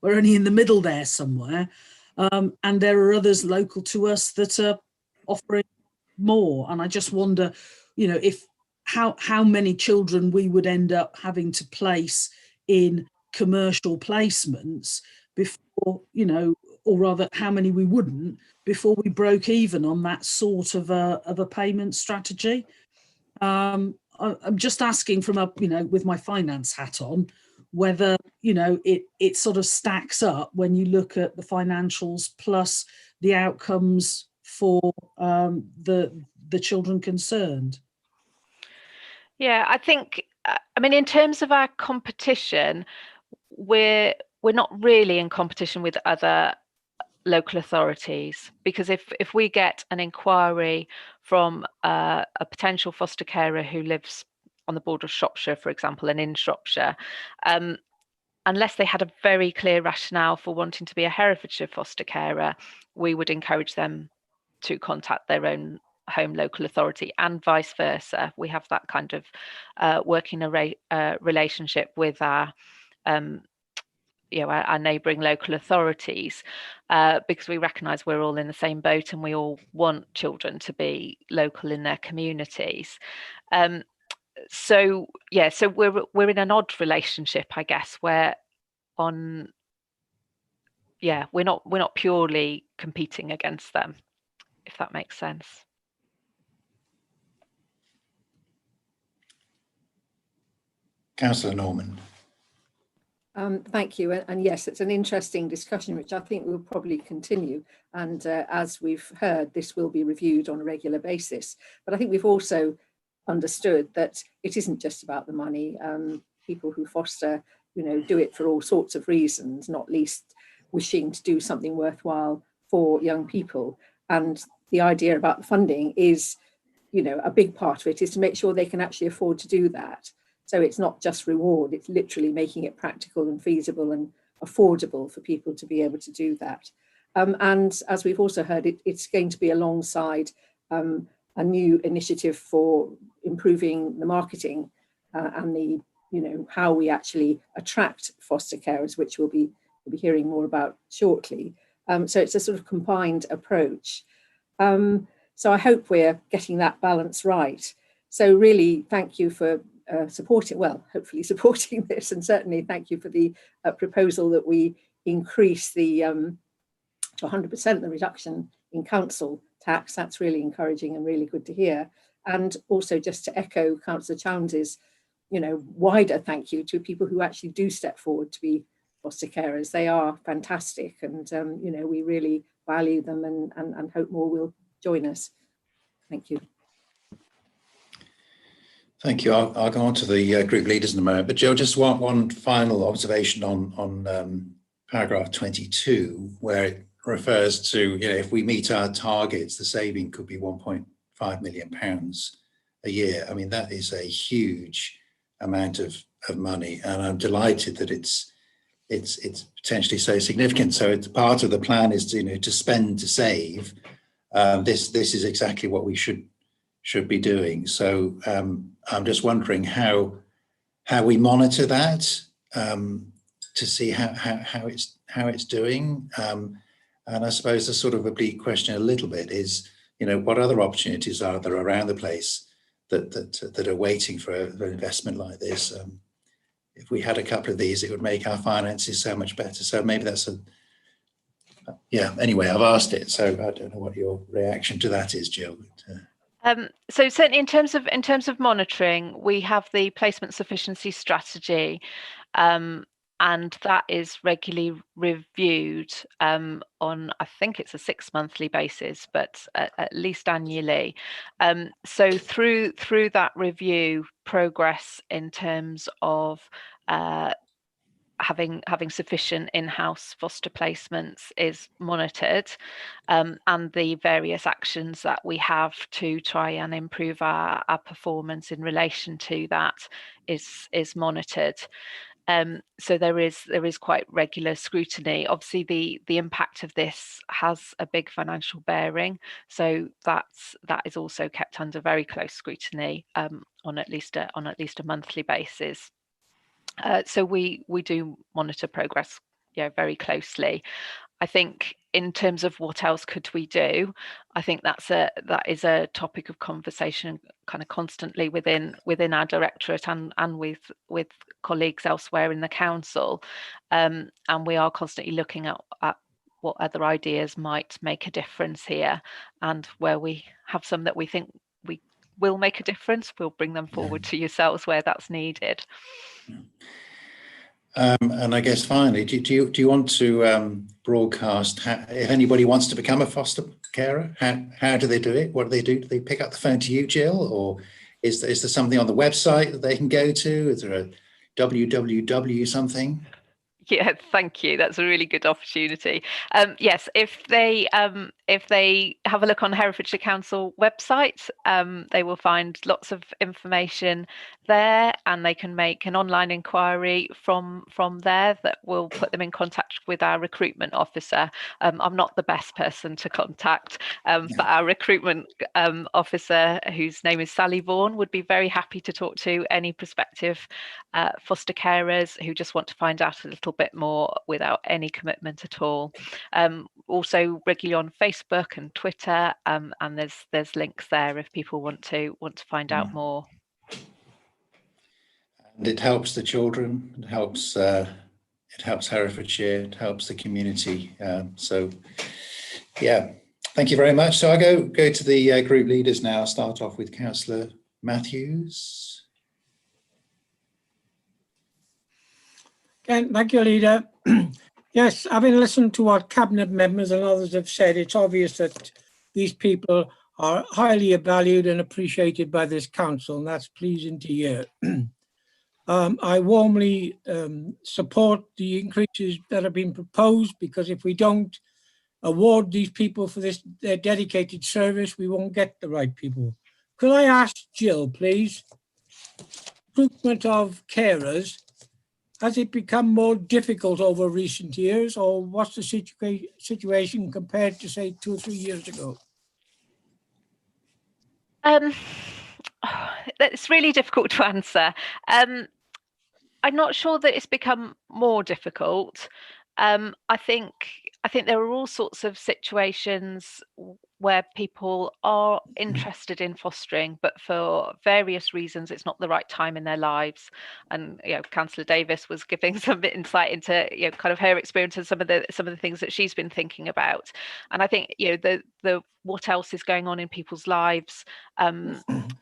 We're only in the middle there somewhere, and there are others local to us that are offering more. And I just wonder, if how many children we would end up having to place in commercial placements before, or rather how many we wouldn't before we broke even on that sort of a payment strategy. I'm just asking from with my finance hat on, whether it sort of stacks up when you look at the financials plus the outcomes for the children concerned. Yeah, I think, in terms of our competition, we're not really in competition with other local authorities, because if we get an inquiry from a potential foster carer who lives on the border of Shropshire, for example, and in Shropshire, unless they had a very clear rationale for wanting to be a Herefordshire foster carer, we would encourage them to contact their own home local authority, and vice versa. We have that kind of working relationship with our our neighbouring local authorities, because we recognise we're all in the same boat and we all want children to be local in their communities. So we're in an odd relationship, I guess, where we're not purely competing against them, if that makes sense. Councillor Norman. Thank you. And yes, it's an interesting discussion, which I think will probably continue. And as we've heard, this will be reviewed on a regular basis. But I think we've also understood that it isn't just about the money. People who foster, do it for all sorts of reasons, not least wishing to do something worthwhile for young people. And the idea about the funding is, a big part of it is to make sure they can actually afford to do that. So it's not just reward, it's literally making it practical and feasible and affordable for people to be able to do that. And as we've also heard, it's going to be alongside a new initiative for improving the marketing and the, how we actually attract foster carers, which we'll be hearing more about shortly. So it's a sort of combined approach. So I hope we're getting that balance right. So really, thank you for hopefully supporting this, and certainly thank you for the proposal that we increase the to 100% the reduction in council tax. That's really encouraging and really good to hear. And also just to echo Councillor Chownes's, wider thank you to people who actually do step forward to be foster carers. They are fantastic, and we really value them and hope more will join us. Thank you. Thank you. I'll go on to the group leaders in a moment. But Joe, just one final observation on paragraph 22, where it refers to, if we meet our targets, the saving could be £1.5 million a year. I mean, that is a huge amount of money, and I'm delighted that it's potentially so significant. So it's part of the plan is to spend to save. This is exactly what we should be doing. So I'm just wondering how we monitor that. to see how it's doing. And I suppose the sort of oblique question a little bit is, what other opportunities are there around the place that are waiting for an investment like this? If we had a couple of these, it would make our finances so much better. So maybe that's anyway, I've asked it, so I don't know what your reaction to that is, Jill. So certainly in terms of monitoring, we have the placement sufficiency strategy, and that is regularly reviewed on, I think it's a 6-monthly basis, but at least annually. So through that review, progress in terms of having sufficient in-house foster placements is monitored, and the various actions that we have to try and improve our performance in relation to that is monitored. So there is quite regular scrutiny. Obviously, the impact of this has a big financial bearing, so that is also kept under very close scrutiny on at least a monthly basis. So we do monitor progress, very closely. I think in terms of what else could we do, I think that is a topic of conversation kind of constantly within our directorate and with colleagues elsewhere in the council, and we are constantly looking at what other ideas might make a difference here, and where we have some that we think we will make a difference, we'll bring them forward to yourselves where that's needed. And I guess finally, do you want to broadcast if anybody wants to become a foster carer? How do they do it? What do they do? Do they pick up the phone to you, Jill, or is there something on the website that they can go to? Is there a www something? Yeah, thank you. That's a really good opportunity. Yes, if they have a look on Herefordshire Council website, they will find lots of information there, and they can make an online inquiry from there that will put them in contact with our recruitment officer. I'm not the best person to contact, but our recruitment officer, whose name is Sally Vaughan, would be very happy to talk to any prospective foster carers who just want to find out a little bit more without any commitment at all. Also regularly on Facebook and Twitter, and there's links there if people want to find out more. And it helps the children. It helps Herefordshire. It helps the community. So, yeah, thank you very much. So I go to the group leaders now. I'll start off with Councillor Matthews. Thank you, Leader. Yes, having listened to what Cabinet members and others have said, it's obvious that these people are highly valued and appreciated by this council, and that's pleasing to hear. I warmly support the increases that have been proposed, because if we don't award these people for their dedicated service, we won't get the right people. Could I ask Jill, please, recruitment of carers, has it become more difficult over recent years, or what's the situation compared to, say, 2 or 3 years ago? That's really difficult to answer. I'm not sure that it's become more difficult. I think there are all sorts of situations where people are interested in fostering, but for various reasons, it's not the right time in their lives. And Councillor Davis was giving some insight into kind of her experience and some of the things that she's been thinking about. And I think the what else is going on in people's lives,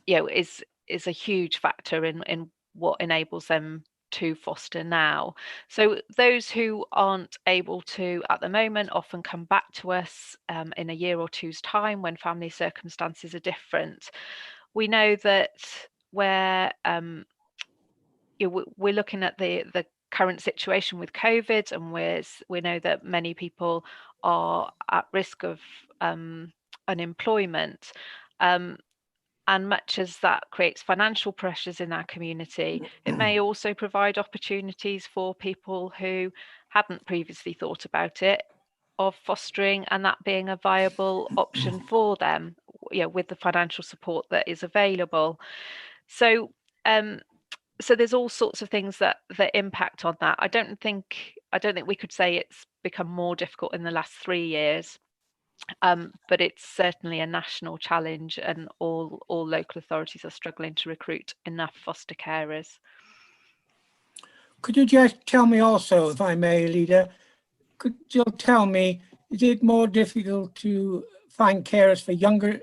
is a huge factor in what enables them to foster now. So those who aren't able to at the moment often come back to us in a year or two's time when family circumstances are different. We know that we're looking at the current situation with COVID, and we know that many people are at risk of unemployment. And much as that creates financial pressures in our community, it may also provide opportunities for people who hadn't previously thought about it, of fostering, and that being a viable option for them, with the financial support that is available. So So there's all sorts of things that impact on that. I don't think we could say it's become more difficult in the last 3 years, but it's certainly a national challenge, and all local authorities are struggling to recruit enough foster carers. Could you just tell me also, if I may, Leader, could you tell me, is it more difficult to find carers for younger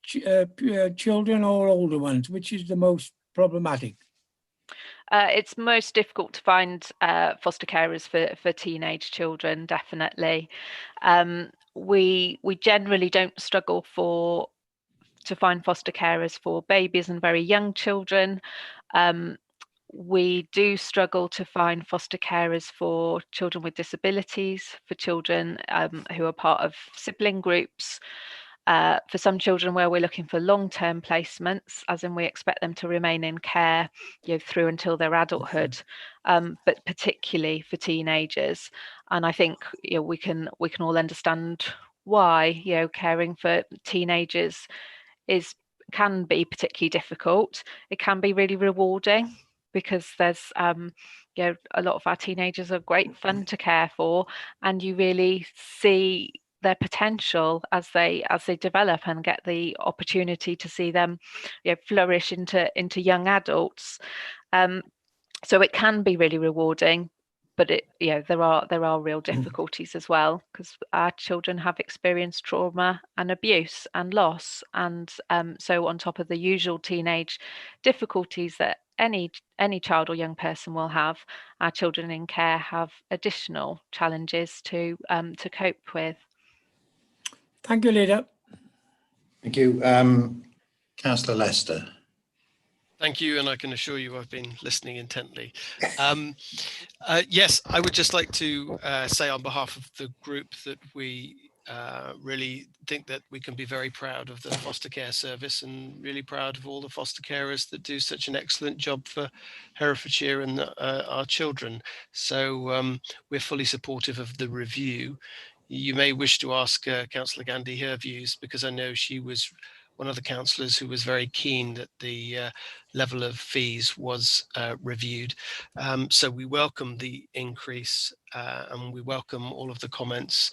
children or older ones? Which is the most problematic? It's most difficult to find foster carers for teenage children, definitely. We generally don't struggle to find foster carers for babies and very young children. We do struggle to find foster carers for children with disabilities, for children who are part of sibling groups. For some children where we're looking for long-term placements, as in we expect them to remain in care, through until their adulthood, but particularly for teenagers. And I think we can all understand why caring for teenagers can be particularly difficult. It can be really rewarding, because there's a lot of our teenagers are great fun to care for, and you really see their potential as they develop and get the opportunity to see them flourish into young adults. So it can be really rewarding, but there are real difficulties as well, because our children have experienced trauma and abuse and loss, and so on top of the usual teenage difficulties that any child or young person will have, our children in care have additional challenges to cope with. Thank you, Leader. Thank you. Councillor Lester. Thank you, and I can assure you I've been listening intently. Yes, I would just like to say on behalf of the group that we really think that we can be very proud of the foster care service, and really proud of all the foster carers that do such an excellent job for Herefordshire and our children. So we're fully supportive of the review. You may wish to ask Councillor Gandhi her views, because I know she was one of the councillors who was very keen that the level of fees was reviewed. So we welcome the increase, and we welcome all of the comments,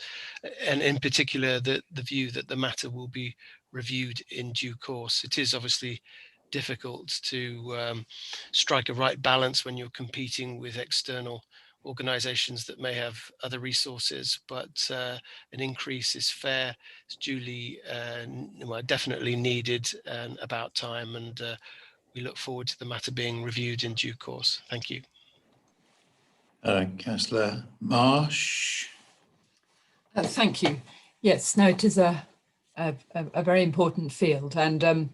and in particular the view that the matter will be reviewed in due course. It is obviously difficult to strike a right balance when you're competing with external organisations that may have other resources, but an increase is fair, it's duly, definitely needed and about time, and we look forward to the matter being reviewed in due course. Thank you. Councillor Marsh. Thank you. Yes, no, it is a very important field, and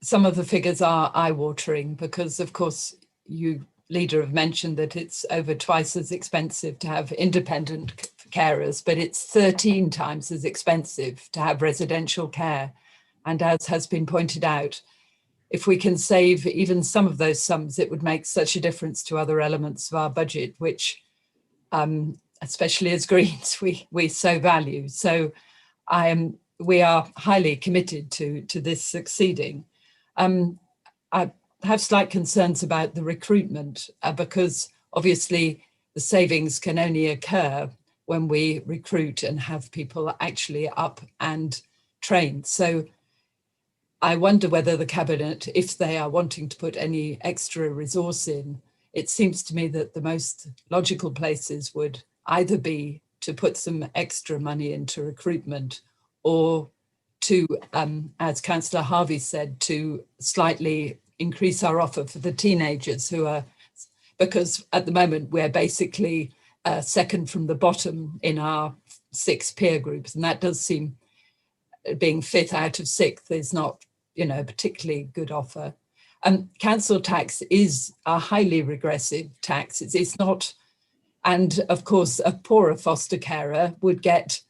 some of the figures are eye-watering, because of course you, Leader, have mentioned that it's over twice as expensive to have independent carers, but it's 13 times as expensive to have residential care. And as has been pointed out, if we can save even some of those sums, it would make such a difference to other elements of our budget, which, especially as Greens, we so value. So we are highly committed to this succeeding. I have slight concerns about the recruitment, because obviously the savings can only occur when we recruit and have people actually up and trained. So I wonder whether the Cabinet, if they are wanting to put any extra resource in, it seems to me that the most logical places would either be to put some extra money into recruitment, or to, as Councillor Harvey said, to slightly increase our offer for the teenagers who are, because at the moment we're basically second from the bottom in our 6 peer groups, and that does seem, being 5th out of 6th is not, a particularly good offer. Council tax is a highly regressive tax. It's not, and of course a poorer foster carer would get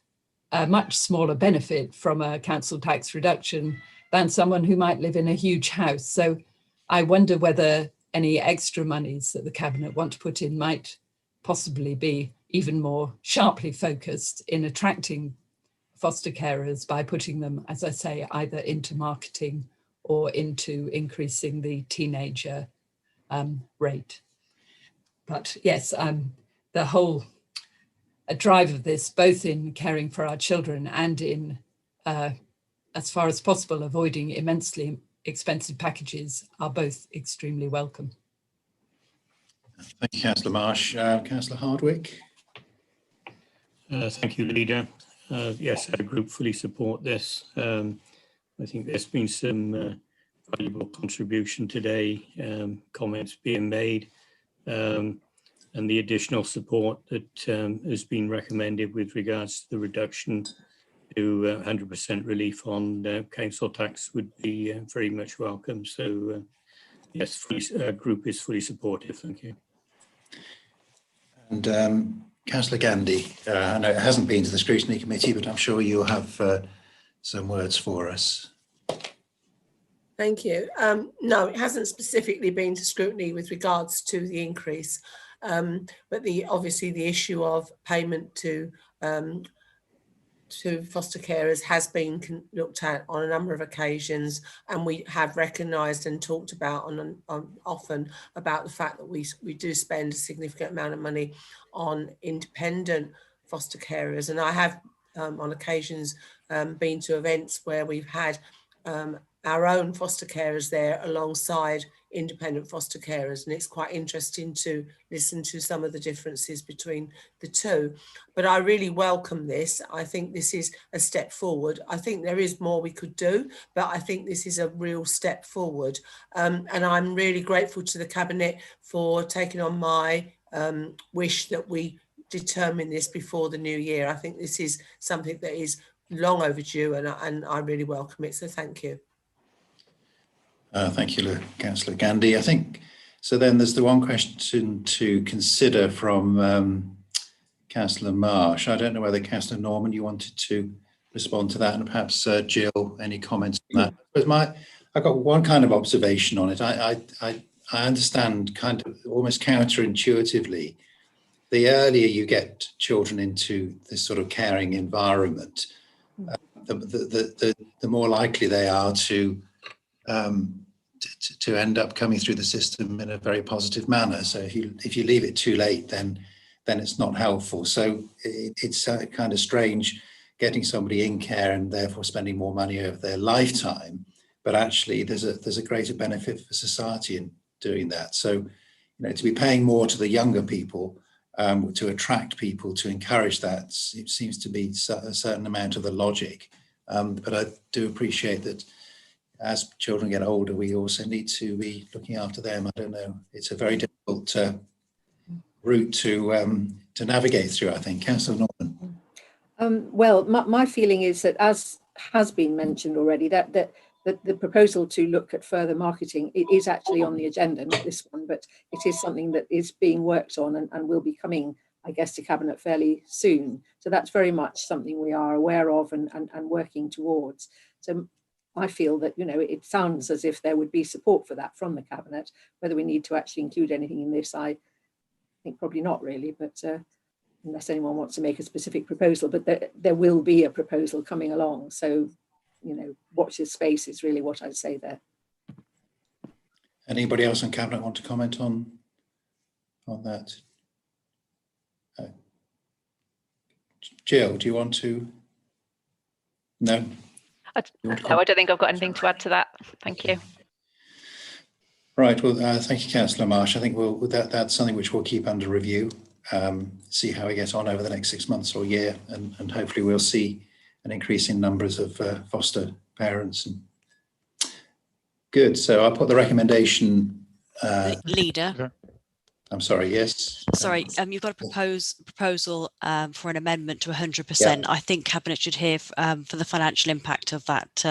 a much smaller benefit from a council tax reduction than someone who might live in a huge house. So I wonder whether any extra monies that the Cabinet want to put in might possibly be even more sharply focused in attracting foster carers by putting them, as I say, either into marketing or into increasing the teenager rate. But yes, the whole drive of this, both in caring for our children and in, as far as possible, avoiding immensely expensive packages, are both extremely welcome. Thank you, Councillor Marsh. Councillor Hardwick. Thank you, Leader. Yes, our group fully support this. I think there's been some valuable contribution today, comments being made, and the additional support that has been recommended with regards to the reduction to 100% relief on council tax would be very much welcome. So yes, our group is fully supportive. Thank you. And Councillor Gandy, I know it hasn't been to the scrutiny committee, but I'm sure you'll have some words for us. Thank you. No, it hasn't specifically been to scrutiny with regards to the increase, but obviously the issue of payment to foster carers has been looked at on a number of occasions, and we have recognised and talked about often about the fact that we do spend a significant amount of money on independent foster carers. And I have on occasions been to events where we've had our own foster carers there alongside independent foster carers, and it's quite interesting to listen to some of the differences between the two. But I really welcome this. I think this is a step forward. I think there is more we could do, but I think this is a real step forward. And I'm really grateful to the Cabinet for taking on my wish that we determine this before the new year. I think this is something that is long overdue, and I really welcome it. So thank you. Thank you, Councillor Gandy. I think, so then there's the one question to consider from Councillor Marsh. I don't know whether Councillor Norman, you wanted to respond to that, and perhaps Jill, any comments on that? But I've got one kind of observation on it. I understand kind of almost counterintuitively, the earlier you get children into this sort of caring environment, the more likely they are to end up coming through the system in a very positive manner. So if you leave it too late, then it's not helpful. So it's kind of strange getting somebody in care and therefore spending more money over their lifetime. But actually, there's a greater benefit for society in doing that. So, to be paying more to the younger people, to attract people, to encourage that, it seems to be a certain amount of the logic. But I do appreciate that as children get older, we also need to be looking after them. I don't know. It's a very difficult route to navigate through, I think. Councillor Norman. Well, my feeling is that, as has been mentioned already, that the proposal to look at further marketing, it is actually on the agenda, not this one, but it is something that is being worked on and will be coming, I guess, to Cabinet fairly soon. So that's very much something we are aware of and working towards. So I feel that, it sounds as if there would be support for that from the Cabinet. Whether we need to actually include anything in this, I think probably not really, but unless anyone wants to make a specific proposal, but there will be a proposal coming along. So, watch this space is really what I'd say there. Anybody else on Cabinet want to comment on that? Jill, do you want to? No? No, I don't think I've got anything to add to that. Thank you. Right. Well, thank you, Councillor Marsh. I think that's something which we'll keep under review, see how we get on over the next 6 months or year, and hopefully we'll see an increase in numbers of foster parents. Good. So I'll put the recommendation. Leader. I'm sorry. Yes. Sorry. You've got a proposal for an amendment to 100%. I think Cabinet should hear for the financial impact of that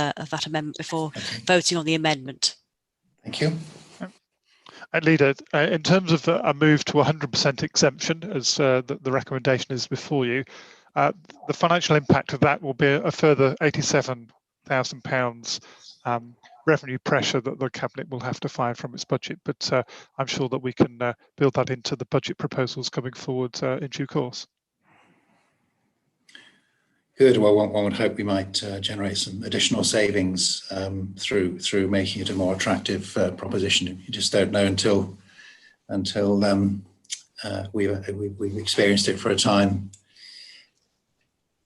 amendment before voting on the amendment. Thank you. Leader, in terms of a move to 100% exemption, as the recommendation is before you, the financial impact of that will be a further £87,000 revenue pressure that the Cabinet will have to find from its budget, but I'm sure that we can build that into the budget proposals coming forward in due course. Good. Well, one would hope we might generate some additional savings through making it a more attractive proposition. You just don't know until until we've experienced it for a time.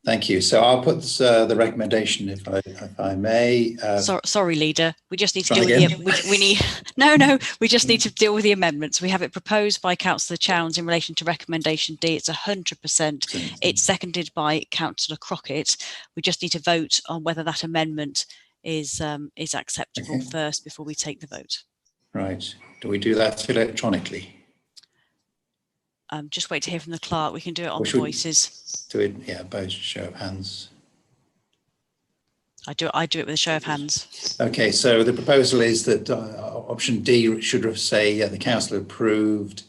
Thank you. So I'll put the recommendation, if I may. Sorry, Leader. We just need to Try deal again. with we need no. We just need to deal with the amendments. We have it proposed by Councillor Chowns in relation to recommendation D. It's 100%. It's seconded by Councillor Crockett. We just need to vote on whether that amendment is acceptable first before we take the vote. Right. Do we do that electronically? Just wait to hear from the clerk. We can do it on the should we voices. do it, yeah, by show of hands. I do it with a show of hands. Okay, so the proposal is that option D should say the council approved.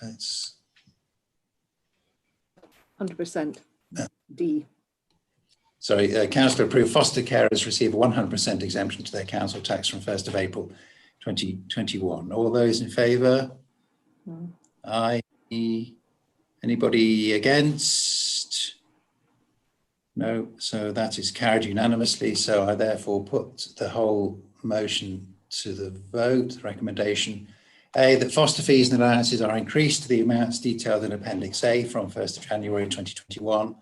It's 100%. D. Sorry, council approved foster carers receive a 100% exemption to their council tax from 1st of April 2021. All those in favour? No. Aye. Anybody against? No. So that is carried unanimously. So I therefore put the whole motion to the vote. The recommendation A, that foster fees and allowances are increased to the amounts detailed in Appendix A from 1st of January 2021.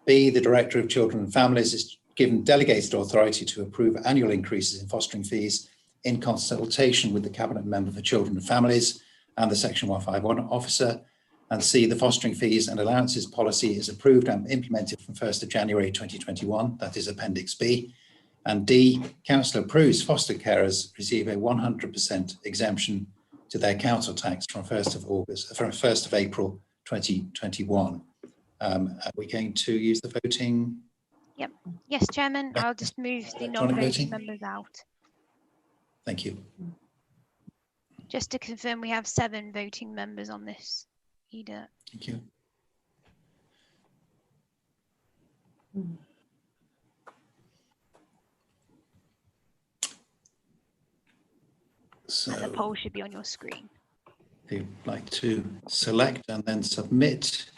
B, the Director of Children and Families is given delegated authority to approve annual increases in fostering fees in consultation with the Cabinet Member for Children and Families and the Section 151 officer. And C, the fostering fees and allowances policy is approved and implemented from 1st of January 2021. That is Appendix B. And D, Council approves foster carers receive a 100% exemption to their council tax from 1st of April 2021. Are we going to use the voting? Yep. Yes, Chairman. I'll just move the Electronic non-voting voting? members out. Thank you. Just to confirm, we have 7 voting members on this. Ida. Thank you. So And the poll should be on your screen. if you'd like to select and then submit.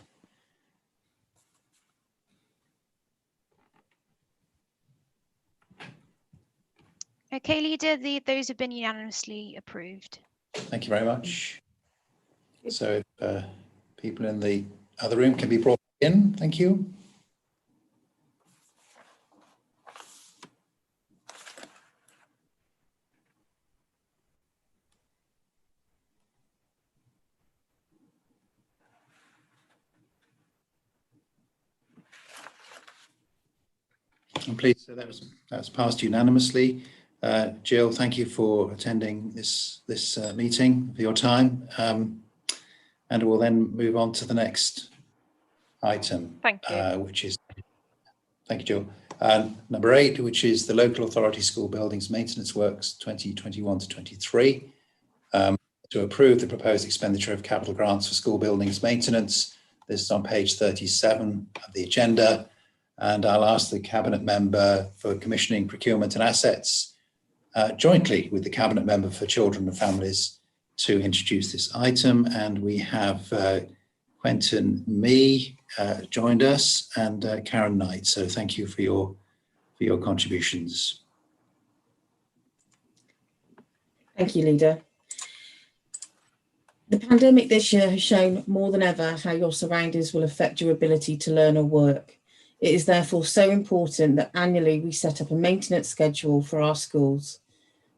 Okay, Leader, those have been unanimously approved. Thank you very much. So if people in the other room can be brought in, thank you. I'm pleased that was passed unanimously. Jill, thank you for attending this meeting, for your time. And we'll then move on to the next item. Thank you. Which is, thank you, Jill. Number 8, which is the Local Authority School Buildings Maintenance Works 2021 to 23. To approve the proposed expenditure of capital grants for school buildings maintenance. This is on page 37 of the agenda. And I'll ask the Cabinet Member for Commissioning, Procurement and Assets, jointly with the Cabinet Member for Children and Families, to introduce this item. And we have Quentin Mee joined us and Karen Knight. So thank you for your contributions. Thank you, Leader. The pandemic this year has shown more than ever how your surroundings will affect your ability to learn or work. It is therefore so important that annually we set up a maintenance schedule for our schools.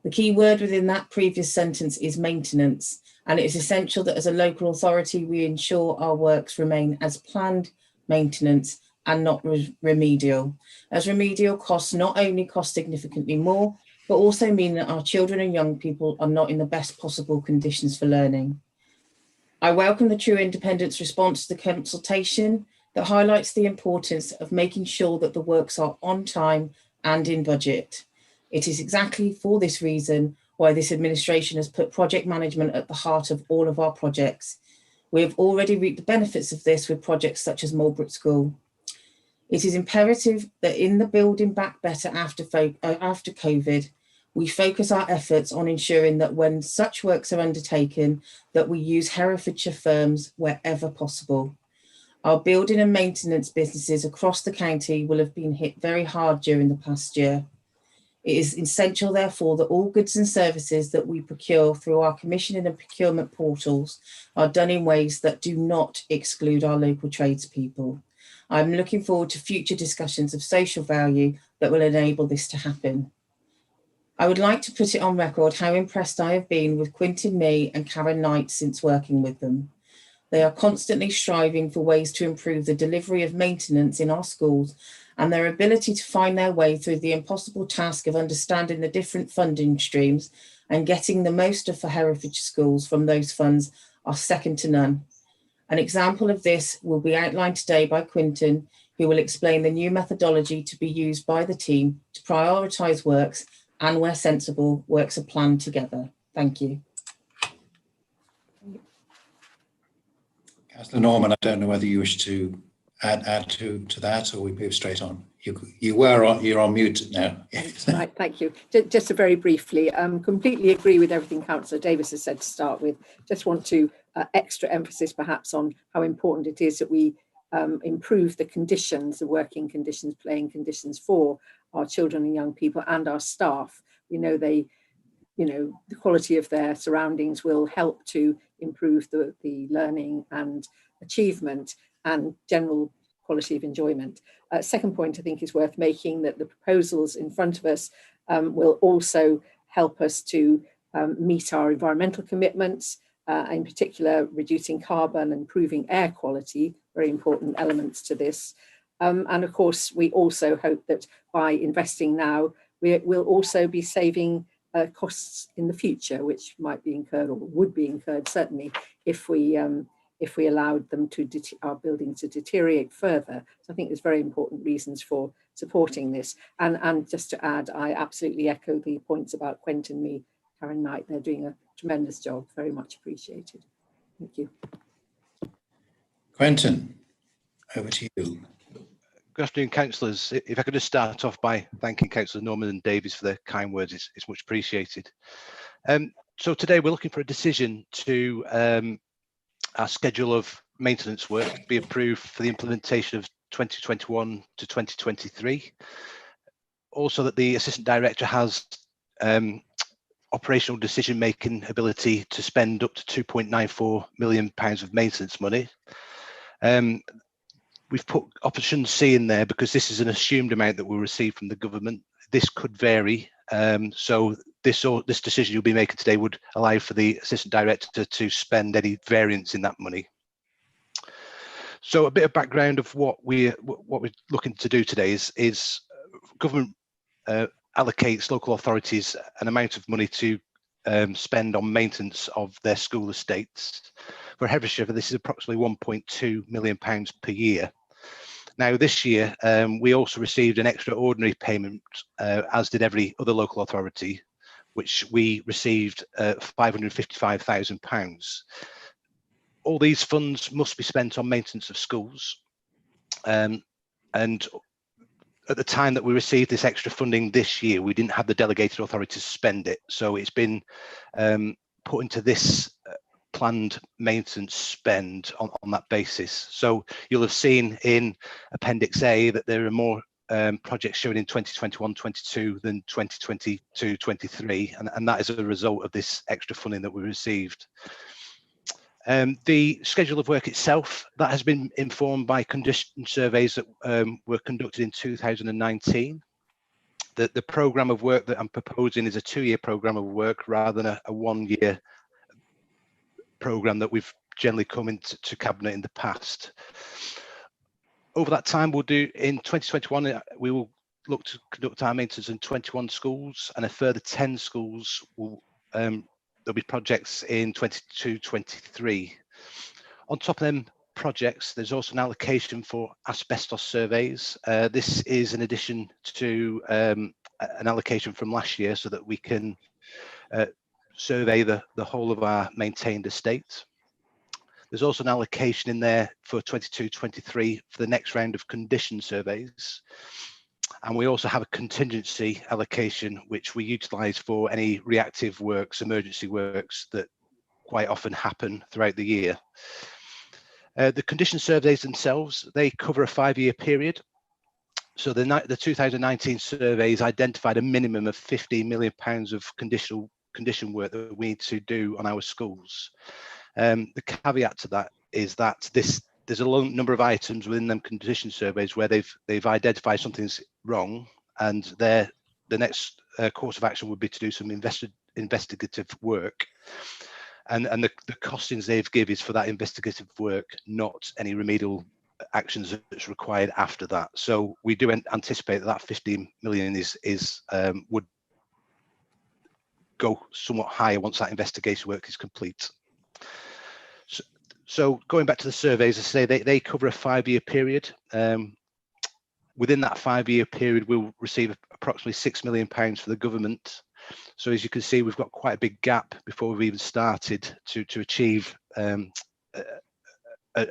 The key word within that previous sentence is maintenance, and it is essential that as a local authority we ensure our works remain as planned maintenance and not remedial, as remedial costs not only cost significantly more, but also mean that our children and young people are not in the best possible conditions for learning. I welcome the True Independence response to the consultation that highlights the importance of making sure that the works are on time and in budget. It is exactly for this reason why this administration has put project management at the heart of all of our projects. We have already reaped the benefits of this with projects such as Marlborough School. It is imperative that in the building back better after COVID, we focus our efforts on ensuring that when such works are undertaken, that we use Herefordshire firms wherever possible. Our building and maintenance businesses across the county will have been hit very hard during the past year. It is essential, therefore, that all goods and services that we procure through our commissioning and procurement portals are done in ways that do not exclude our local tradespeople. I'm looking forward to future discussions of social value that will enable this to happen. I would like to put it on record how impressed I have been with Quintin Mee and Karen Knight since working with them. They are constantly striving for ways to improve the delivery of maintenance in our schools, and their ability to find their way through the impossible task of understanding the different funding streams and getting the most of for heritage schools from those funds are second to none. An example of this will be outlined today by Quintin, who will explain the new methodology to be used by the team to prioritise works and, where sensible, works are planned together. Thank you. Councillor Norman, I don't know whether you wish to add to that, or we move straight on. You're on mute now. Right, thank you. Just very briefly, completely agree with everything Councillor Davis has said to start with. Just want to extra emphasis perhaps on how important it is that we improve the conditions, the working conditions, playing conditions for our children and young people and our staff. We know the quality of their surroundings will help to improve the learning and achievement and general quality of enjoyment. Second point I think is worth making, that the proposals in front of us will also help us to meet our environmental commitments, in particular reducing carbon and improving air quality, very important elements to this. And of course, we also hope that by investing now, we will also be saving costs in the future, which might be incurred or would be incurred certainly if we allowed them to our buildings to deteriorate further. So I think there's very important reasons for supporting this. And just to add, I absolutely echo the points about Quintin Mee, Karen Knight. They're doing a tremendous job, very much appreciated. Thank you. Quentin, over to you. Good afternoon, councillors. If I could just start off by thanking Councillor Norman and Davies for their kind words, it's much appreciated. So today we're looking for a decision to our schedule of maintenance work be approved for the implementation of 2021 to 2023. Also that the Assistant Director has operational decision-making ability to spend up to £2.94 million of maintenance money. We've put option C in there because this is an assumed amount that we'll receive from the government. This could vary. So this decision you'll be making today would allow for the Assistant Director to spend any variance in that money. So a bit of background of what we're looking to do today is government allocates local authorities an amount of money to spend on maintenance of their school estates. For Herefordshire, this is approximately £1.2 million per year. Now this year, we also received an extraordinary payment, as did every other local authority, which we received £555,000. All these funds must be spent on maintenance of schools. And at the time that we received this extra funding this year, we didn't have the delegated authority to spend it. So it's been put into this planned maintenance spend on that basis. So you'll have seen in Appendix A that there are more projects shown in 2021-22 than 2022-23, and that is a result of this extra funding that we received. The schedule of work itself, that has been informed by condition surveys that were conducted in 2019. The programme of work that I'm proposing is a 2-year programme of work rather than a 1-year programme that we've generally come into Cabinet in the past. Over that time, we'll do in 2021, we will look to conduct our maintenance in 21 schools, and a further 10 schools will there'll be projects in 22-23. On top of them projects, there's also an allocation for asbestos surveys. This is in addition to an allocation from last year so that we can survey the whole of our maintained estate. There's also an allocation in there for 22-23 for the next round of condition surveys. And we also have a contingency allocation, which we utilise for any reactive works, emergency works that quite often happen throughout the year. The condition surveys themselves, they cover a 5-year period. So the 2019 surveys identified a minimum of £15 million of condition work that we need to do on our schools. The caveat to that is that there's a long number of items within them condition surveys where they've identified something's wrong, and the next course of action would be to do some investigative work. And the costings they've given is for that investigative work, not any remedial actions that's required after that. So we do anticipate that 15 million would go somewhat higher once that investigation work is complete. So going back to the surveys, I say they cover a 5-year period. Within that 5-year period, we'll receive approximately £6 million for the government. So as you can see, we've got quite a big gap before we've even started to achieve a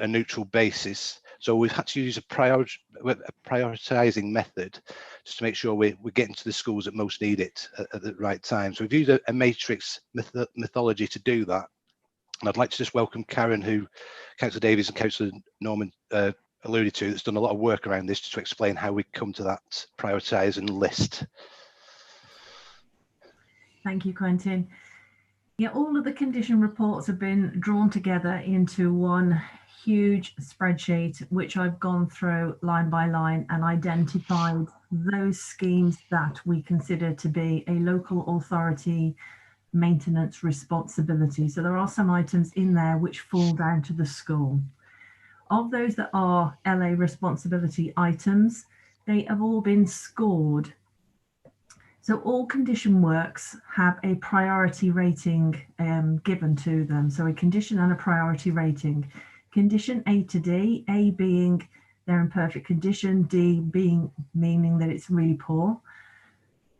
neutral basis. So we've had to use a prioritising method just to make sure we're getting to the schools that most need it at the right time. So we've used a matrix methodology to do that. And I'd like to just welcome Karen, who Councillor Davies and Councillor Norman alluded to, that's done a lot of work around this to explain how we come to that prioritise and list. Thank you, Quentin. Yeah, all of the condition reports have been drawn together into one huge spreadsheet, which I've gone through line by line and identified those schemes that we consider to be a local authority maintenance responsibility. So there are some items in there which fall down to the school. Of those that are LA responsibility items, they have all been scored. So all condition works have a priority rating given to them. So a condition and a priority rating. Condition A to D, A being they're in perfect condition, D being meaning that it's really poor.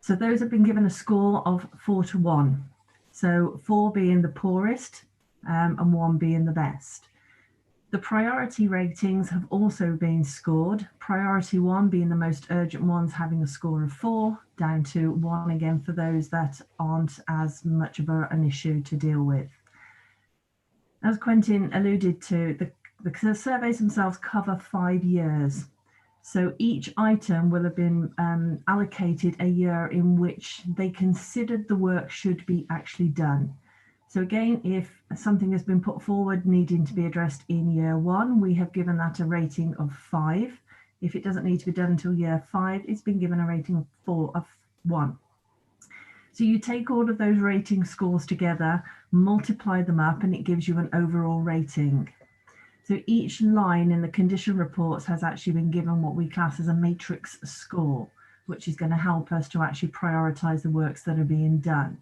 So those have been given a score of 4 to 1. So 4 being the poorest and 1 being the best. The priority ratings have also been scored. Priority 1 being the most urgent ones, having a score of 4, down to 1 again for those that aren't as much of an issue to deal with. As Quentin alluded to, the surveys themselves cover 5 years. So each item will have been allocated a year in which they considered the work should be actually done. So again, if something has been put forward needing to be addressed in year 1, we have given that a rating of 5. If it doesn't need to be done until year 5, it's been given a rating of 1. So you take all of those rating scores together, multiply them up, and it gives you an overall rating. So each line in the condition reports has actually been given what we class as a matrix score, which is going to help us to actually prioritise the works that are being done.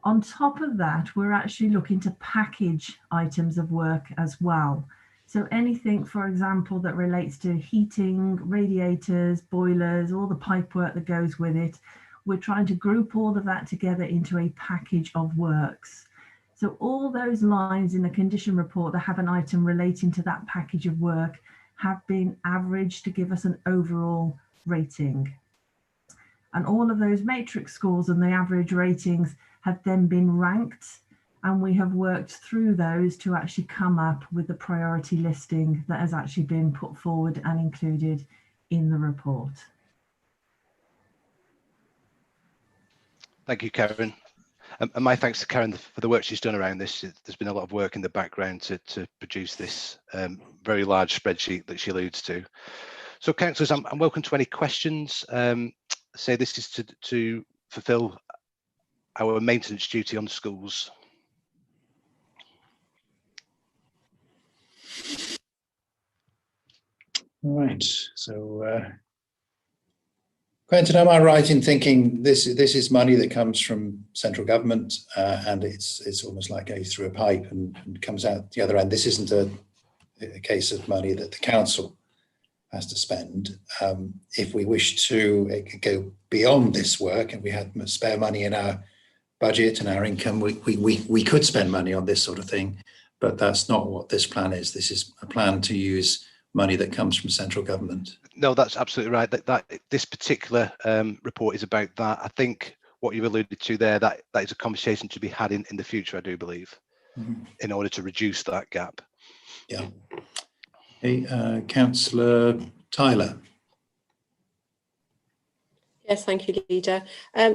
On top of that, we're actually looking to package items of work as well. So anything, for example, that relates to heating, radiators, boilers, all the pipe work that goes with it, we're trying to group all of that together into a package of works. So all those lines in the condition report that have an item relating to that package of work have been averaged to give us an overall rating. And all of those matrix scores and the average ratings have then been ranked, and we have worked through those to actually come up with the priority listing that has actually been put forward and included in the report. Thank you, Karen. And my thanks to Karen for the work she's done around this. There's been a lot of work in the background to produce this very large spreadsheet that she alludes to. So councillors, I'm welcome to any questions. Say this is to fulfil our maintenance duty on schools. Right, so Quentin, am I right in thinking this is money that comes from central government and it's almost like goes through a pipe and comes out the other end? This isn't a case of money that the council has to spend. If we wish to go beyond this work and we had spare money in our budget and our income, we could spend money on this sort of thing, but that's not what this plan is. This is a plan to use money that comes from central government. No, that's absolutely right. That this particular report is about that. I think what you've alluded to there, that is a conversation to be had in the future, I do believe, in order to reduce that gap. Yeah. Hey, Councillor Tyler. Yes, thank you, Leader.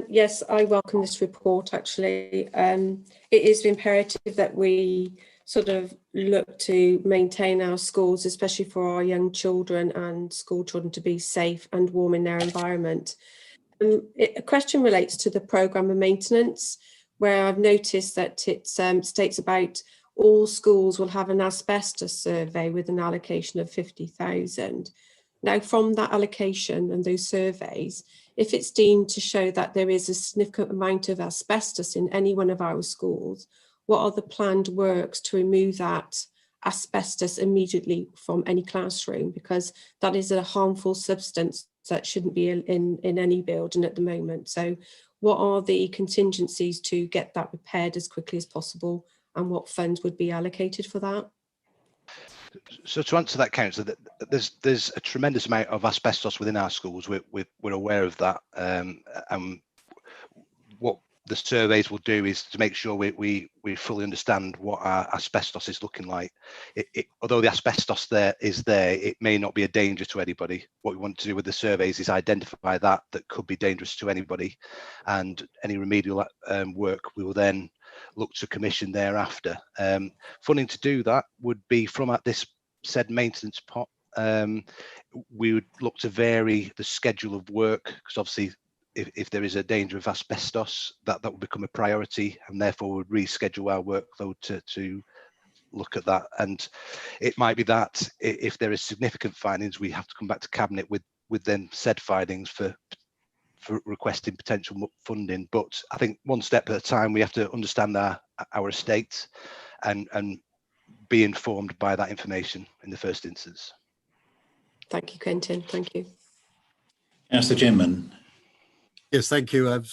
Yes, I welcome this report, actually. It is imperative that we sort of look to maintain our schools, especially for our young children and school children, to be safe and warm in their environment. A question relates to the programme of maintenance, where I've noticed that it states about all schools will have an asbestos survey with an allocation of 50,000. Now, from that allocation and those surveys, if it's deemed to show that there is a significant amount of asbestos in any one of our schools, what are the planned works to remove that asbestos immediately from any classroom? Because that is a harmful substance that shouldn't be in any building at the moment. So what are the contingencies to get that repaired as quickly as possible, and what funds would be allocated for that? So to answer that, Councillor, there's a tremendous amount of asbestos within our schools. We're aware of that, and what the surveys will do is to make sure we fully understand what our asbestos is looking like. Although the asbestos is there, it may not be a danger to anybody. What we want to do with the surveys is identify that could be dangerous to anybody, and any remedial work we will then look to commission thereafter. Funding to do that would be from this said maintenance pot. We would look to vary the schedule of work, because obviously if there is a danger of asbestos, that will become a priority, and therefore would reschedule our workload to look at that. And it might be that if there is significant findings, we have to come back to Cabinet with then said findings for requesting potential funding. But I think one step at a time, we have to understand our estate and be informed by that information in the first instance. Thank you, Quentin. Thank you. Councillor Jinman. Yes, thank you.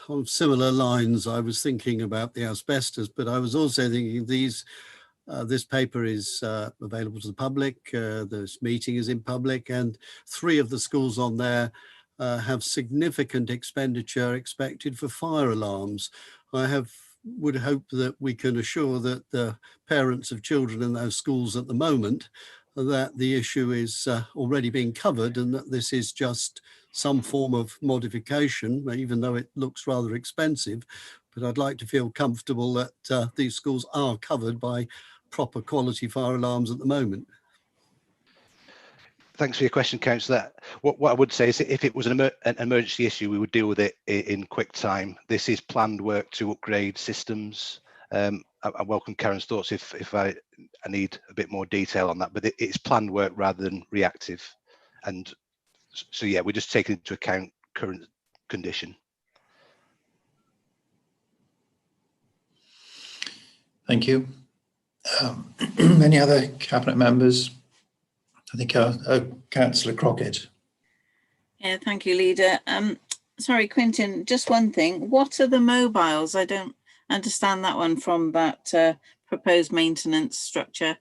On similar lines, I was thinking about the asbestos, but I was also thinking this paper is available to the public. This meeting is in public, and 3 of the schools on there have significant expenditure expected for fire alarms. I would hope that we can assure that the parents of children in those schools at the moment that the issue is already being covered, and that this is just some form of modification, even though it looks rather expensive. But I'd like to feel comfortable that these schools are covered by proper quality fire alarms at the moment. Thanks for your question, Councillor. What I would say is, if it was an emergency issue, we would deal with it in quick time. This is planned work to upgrade systems. I welcome Karen's thoughts if I need a bit more detail on that, but it's planned work rather than reactive. And so, yeah, we're just taking into account current condition. Thank you. Any other Cabinet members? I think Councillor Crockett. Yeah, thank you, Leader. Sorry, Quentin, just one thing. What are the mobiles? I don't understand that one from that proposed maintenance structure.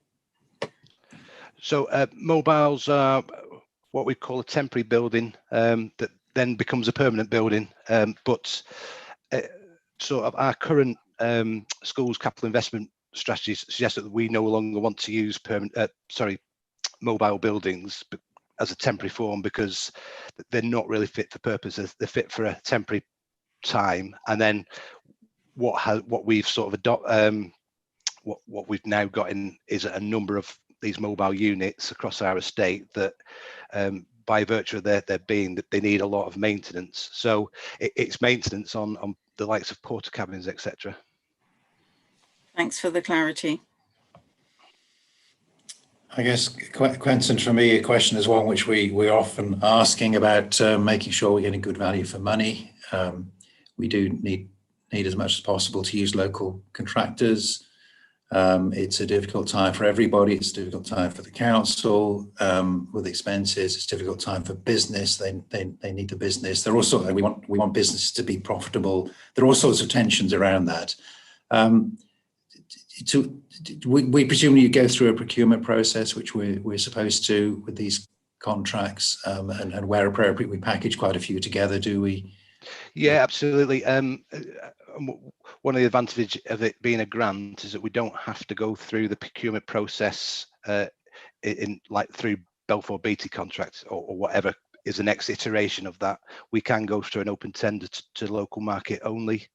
So Mobiles are what we call a temporary building that then becomes a permanent building. But sort of our current schools capital investment strategies suggest that we no longer want to use mobile buildings as a temporary form, because they're not really fit for purpose. They're fit for a temporary time. And then what we've sort of what we've now got in is a number of these mobile units across our estate that by virtue of their being, that they need a lot of maintenance. So it's maintenance on the likes of porta cabins, etc. Thanks for the clarity. I guess, Quentin, for me, a question is one which we're often asking about making sure we're getting good value for money. We do need as much as possible to use local contractors. It's a difficult time for everybody. It's a difficult time for the council with expenses. It's a difficult time for business. They need the business. They're also, we want businesses to be profitable. There are all sorts of tensions around that. We presume you go through a procurement process, which we're supposed to with these contracts, and where appropriate, we package quite a few together, do we? Yeah, absolutely. One of the advantages of it being a grant is that we don't have to go through the procurement process through Balfour Beatty contracts or whatever is the next iteration of that. We can go through an open tender to local market only.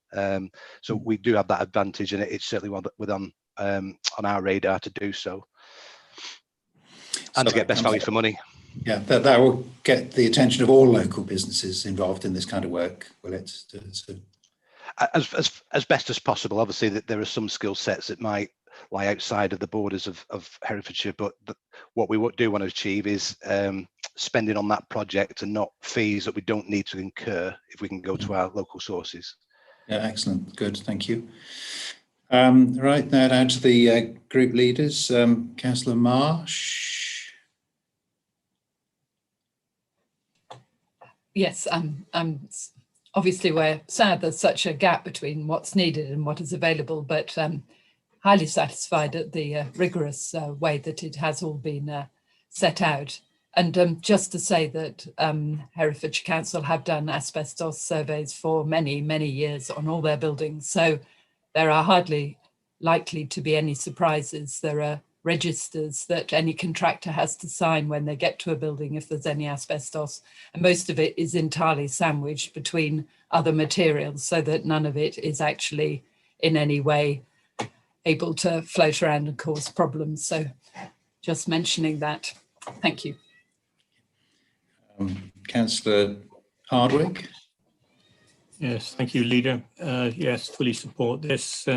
So we do have that advantage, and it's certainly one that on our radar to do so, and to get best value for money. Yeah, that will get the attention of all local businesses involved in this kind of work, will it? As best as possible. Obviously, that there are some skill sets that might lie outside of the borders of Herefordshire, but what we do want to achieve is spending on that project and not fees that we don't need to incur if we can go to our local sources. Yeah, excellent. Good, thank you. Right, now down to the group leaders. Councillor Marsh. Yes, obviously we're sad there's such a gap between what's needed and what is available, but highly satisfied at the rigorous way that it has all been set out. And just to say that Herefordshire Council have done asbestos surveys for many, many years on all their buildings. So there are hardly likely to be any surprises. There are registers that any contractor has to sign when they get to a building if there's any asbestos. And most of it is entirely sandwiched between other materials so that none of it is actually in any way able to float around and cause problems. So just mentioning that. Thank you. Councillor Hardwick. Yes, thank you, Leader. Yes, fully support this.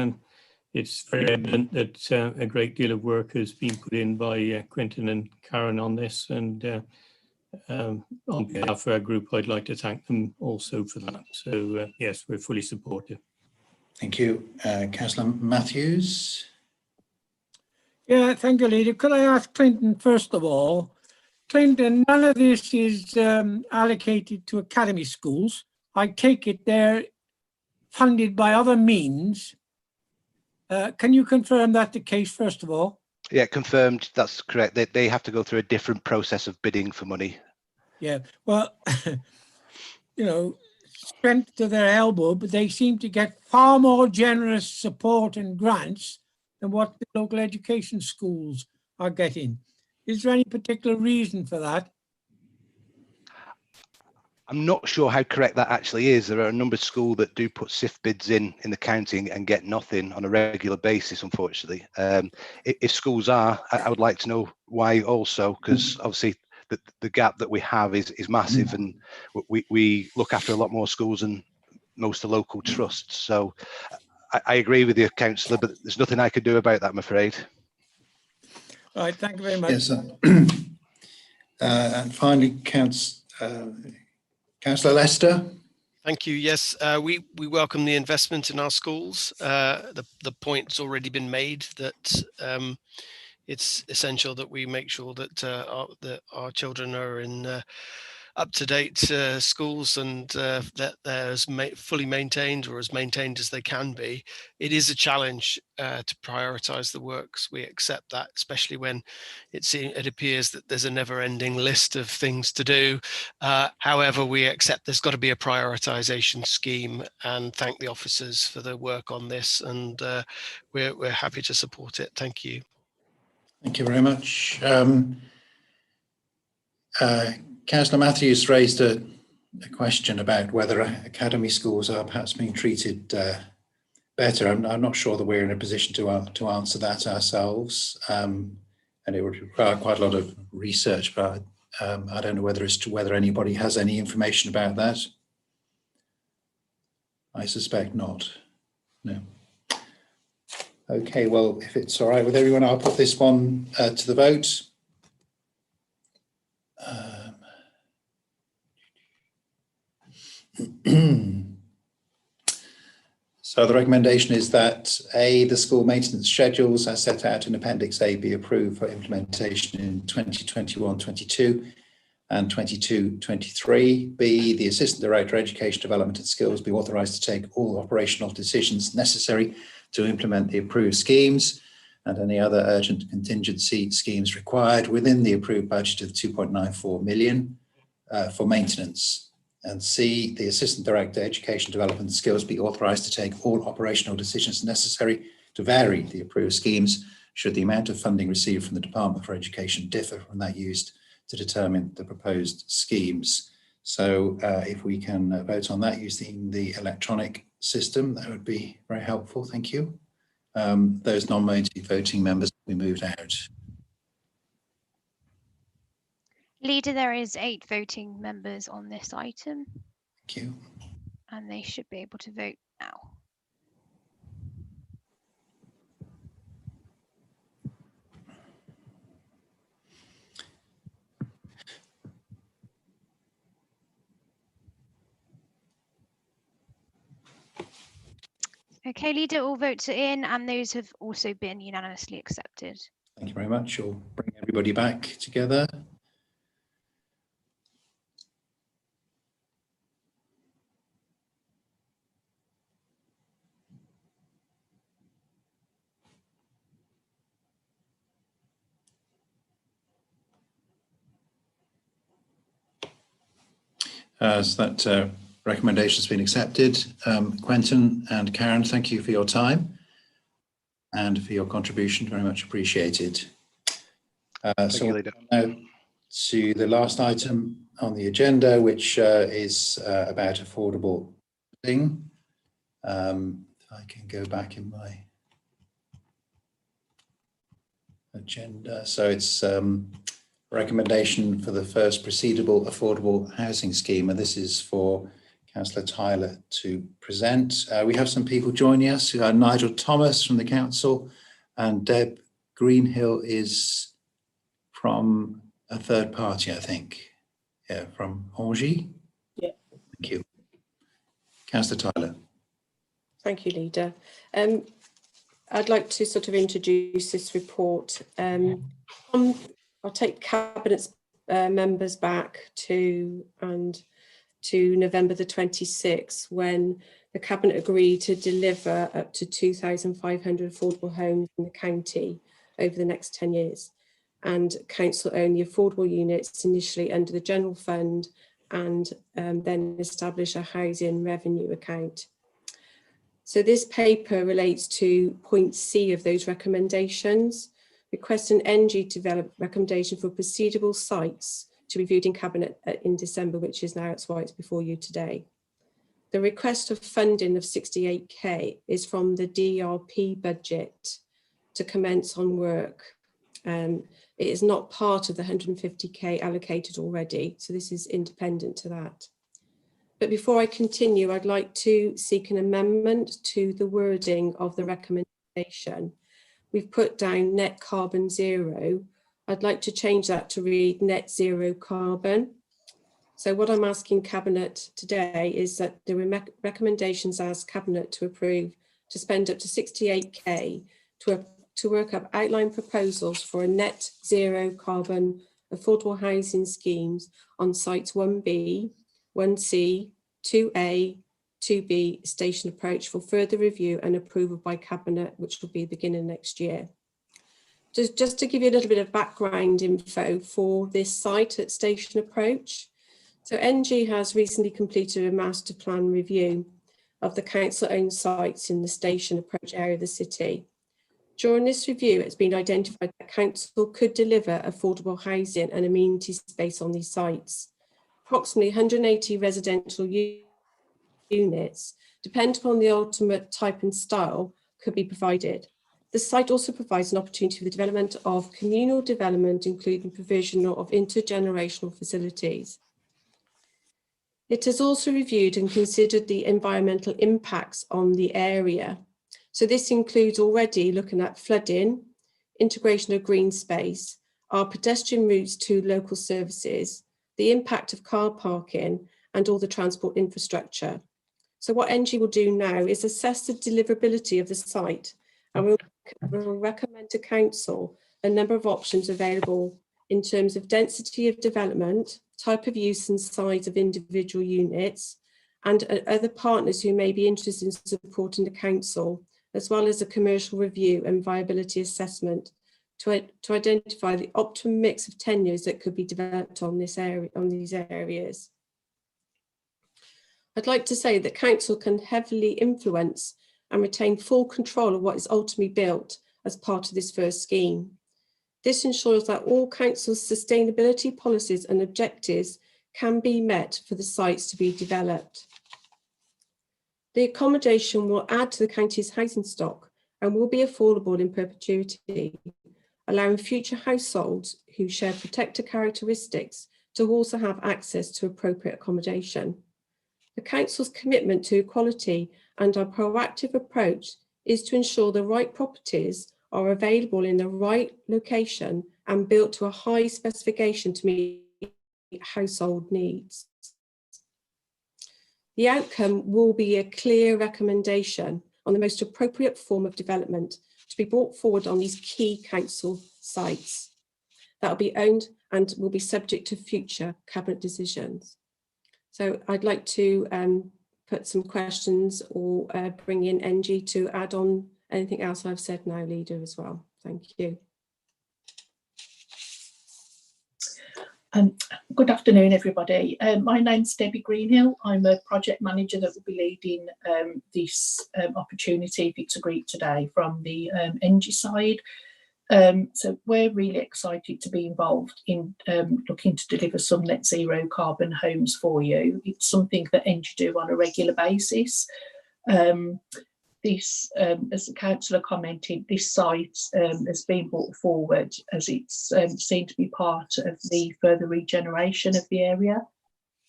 It's very evident that a great deal of work has been put in by Quentin and Karen on this, and on behalf of our group, I'd like to thank them also for that. So yes, we're fully supportive. Thank you. Councillor Matthews. Yeah, thank you, Leader. Could I ask Clinton first of all? Clinton, none of this is allocated to academy schools. I take it they're funded by other means. Can you confirm that the case, first of all? Yeah, confirmed. That's correct. They have to go through a different process of bidding for money. Yeah, well, you know, strength to their elbow, but they seem to get far more generous support and grants than what the local education schools are getting. Is there any particular reason for that? I'm not sure how correct that actually is. There are a number of schools that do put SIF bids in the county and get nothing on a regular basis, unfortunately. If schools are, I would like to know why also, because obviously the gap that we have is massive, and we look after a lot more schools than most of the local trusts. So I agree with you, Councillor, but there's nothing I could do about that, I'm afraid. All right, thank you very much. Yes, and finally, Councillor Lester. Thank you. Yes, we welcome the investment in our schools. The point's already been made that it's essential that we make sure that our children are in up-to-date schools, and that they're as fully maintained or as maintained as they can be. It is a challenge to prioritise the works. We accept that, especially when it appears that there's a never-ending list of things to do. However, we accept there's got to be a prioritisation scheme, and thank the officers for the work on this, and we're happy to support it. Thank you. Thank you very much. Councillor Matthews raised a question about whether academy schools are perhaps being treated better. I'm not sure that we're in a position to answer that ourselves, and it would require quite a lot of research, but I don't know whether anybody has any information about that. I suspect not. No. Okay, well, if it's all right with everyone, I'll put this one to the vote. So the recommendation is that A, the school maintenance schedules as set out in Appendix A be approved for implementation in 2021-22 and 22-23. B, the Assistant Director Education Development and Skills be authorised to take all operational decisions necessary to implement the approved schemes and any other urgent contingency schemes required within the approved budget of 2.94 million for maintenance. And C, the Assistant Director Education Development and Skills be authorised to take all operational decisions necessary to vary the approved schemes should the amount of funding received from the Department for Education differ from that used to determine the proposed schemes. So if we can vote on that using the electronic system, that would be very helpful. Thank you. Those nominated voting members will be moved out. Leader, there is 8 voting members on this item. Thank you. And they should be able to vote now. Okay, Leader, all votes are in and those have also been unanimously accepted. Thank you very much. We'll bring everybody back together. So that recommendation has been accepted. Quentin and Karen, thank you for your time and for your contribution. Very much appreciated. So we'll now to the last item on the agenda, which is about affordable housing. If I can go back in my agenda. So it's recommendation for the first proceedable affordable housing scheme, and this is for Councillor Tyler to present. We have some people joining us. Nigel Thomas from the council, and Deb Greenhill is from a third party, I think. Yeah, from Angie. Yeah. Thank you. Councillor Tyler. Thank you, Leader. I'd like to sort of introduce this report. I'll take Cabinet members back to November the 26th, when the Cabinet agreed to deliver up to 2,500 affordable homes in the county over the next 10 years. And Council owned the affordable units initially under the General Fund and then establish a housing revenue account. So this paper relates to point C of those recommendations, requesting NG to develop recommendation for proceedable sites to be reviewed in Cabinet in December, which is now, that's why it's before you today. The request of funding of 68k is from the DRP budget to commence on work. It is not part of the 150k allocated already, so this is independent to that. But before I continue, I'd like to seek an amendment to the wording of the recommendation. We've put down net carbon zero. I'd like to change that to read net zero carbon. So what I'm asking Cabinet today is that the recommendations ask Cabinet to approve to spend up to 68k to work up outline proposals for a net zero carbon affordable housing schemes on sites 1B, 1C, 2A, 2B station approach for further review and approval by Cabinet, which will be beginning next year. Just to give you a little bit of background info for this site at Station Approach. So NG has recently completed a master plan review of the council-owned sites in the Station Approach area of the city. During this review, it's been identified that council could deliver affordable housing and amenity space on these sites. Approximately 180 residential units, depending upon the ultimate type and style, could be provided. The site also provides an opportunity for the development of communal development, including provision of intergenerational facilities. It has also reviewed and considered the environmental impacts on the area. So this includes already looking at flooding, integration of green space, our pedestrian routes to local services, the impact of car parking and all the transport infrastructure. So what NG will do now is assess the deliverability of the site and we'll recommend to council a number of options available in terms of density of development, type of use and size of individual units, and other partners who may be interested in supporting the council, as well as a commercial review and viability assessment to identify the optimum mix of tenures that could be developed on this area, on these areas. I'd like to say that council can heavily influence and retain full control of what is ultimately built as part of this first scheme. This ensures that all council's sustainability policies and objectives can be met for the sites to be developed. The accommodation will add to the county's housing stock and will be affordable in perpetuity, allowing future households who share protected characteristics to also have access to appropriate accommodation. The council's commitment to equality and our proactive approach is to ensure the right properties are available in the right location and built to a high specification to meet household needs. The outcome will be a clear recommendation on the most appropriate form of development to be brought forward on these key council sites that will be owned and will be subject to future cabinet decisions. So I'd like to put some questions or bring in NG to add on anything else I've said now, Leader, as well. Thank you. Good afternoon, everybody. My name's Debbie Greenhill. I'm a project manager that will be leading this opportunity, if it's agreed today, from the NG side. So we're really excited to be involved in looking to deliver some net zero carbon homes for you. It's something that NG do on a regular basis. This, as the councillor commented, this site has been brought forward as it's seen to be part of the further regeneration of the area.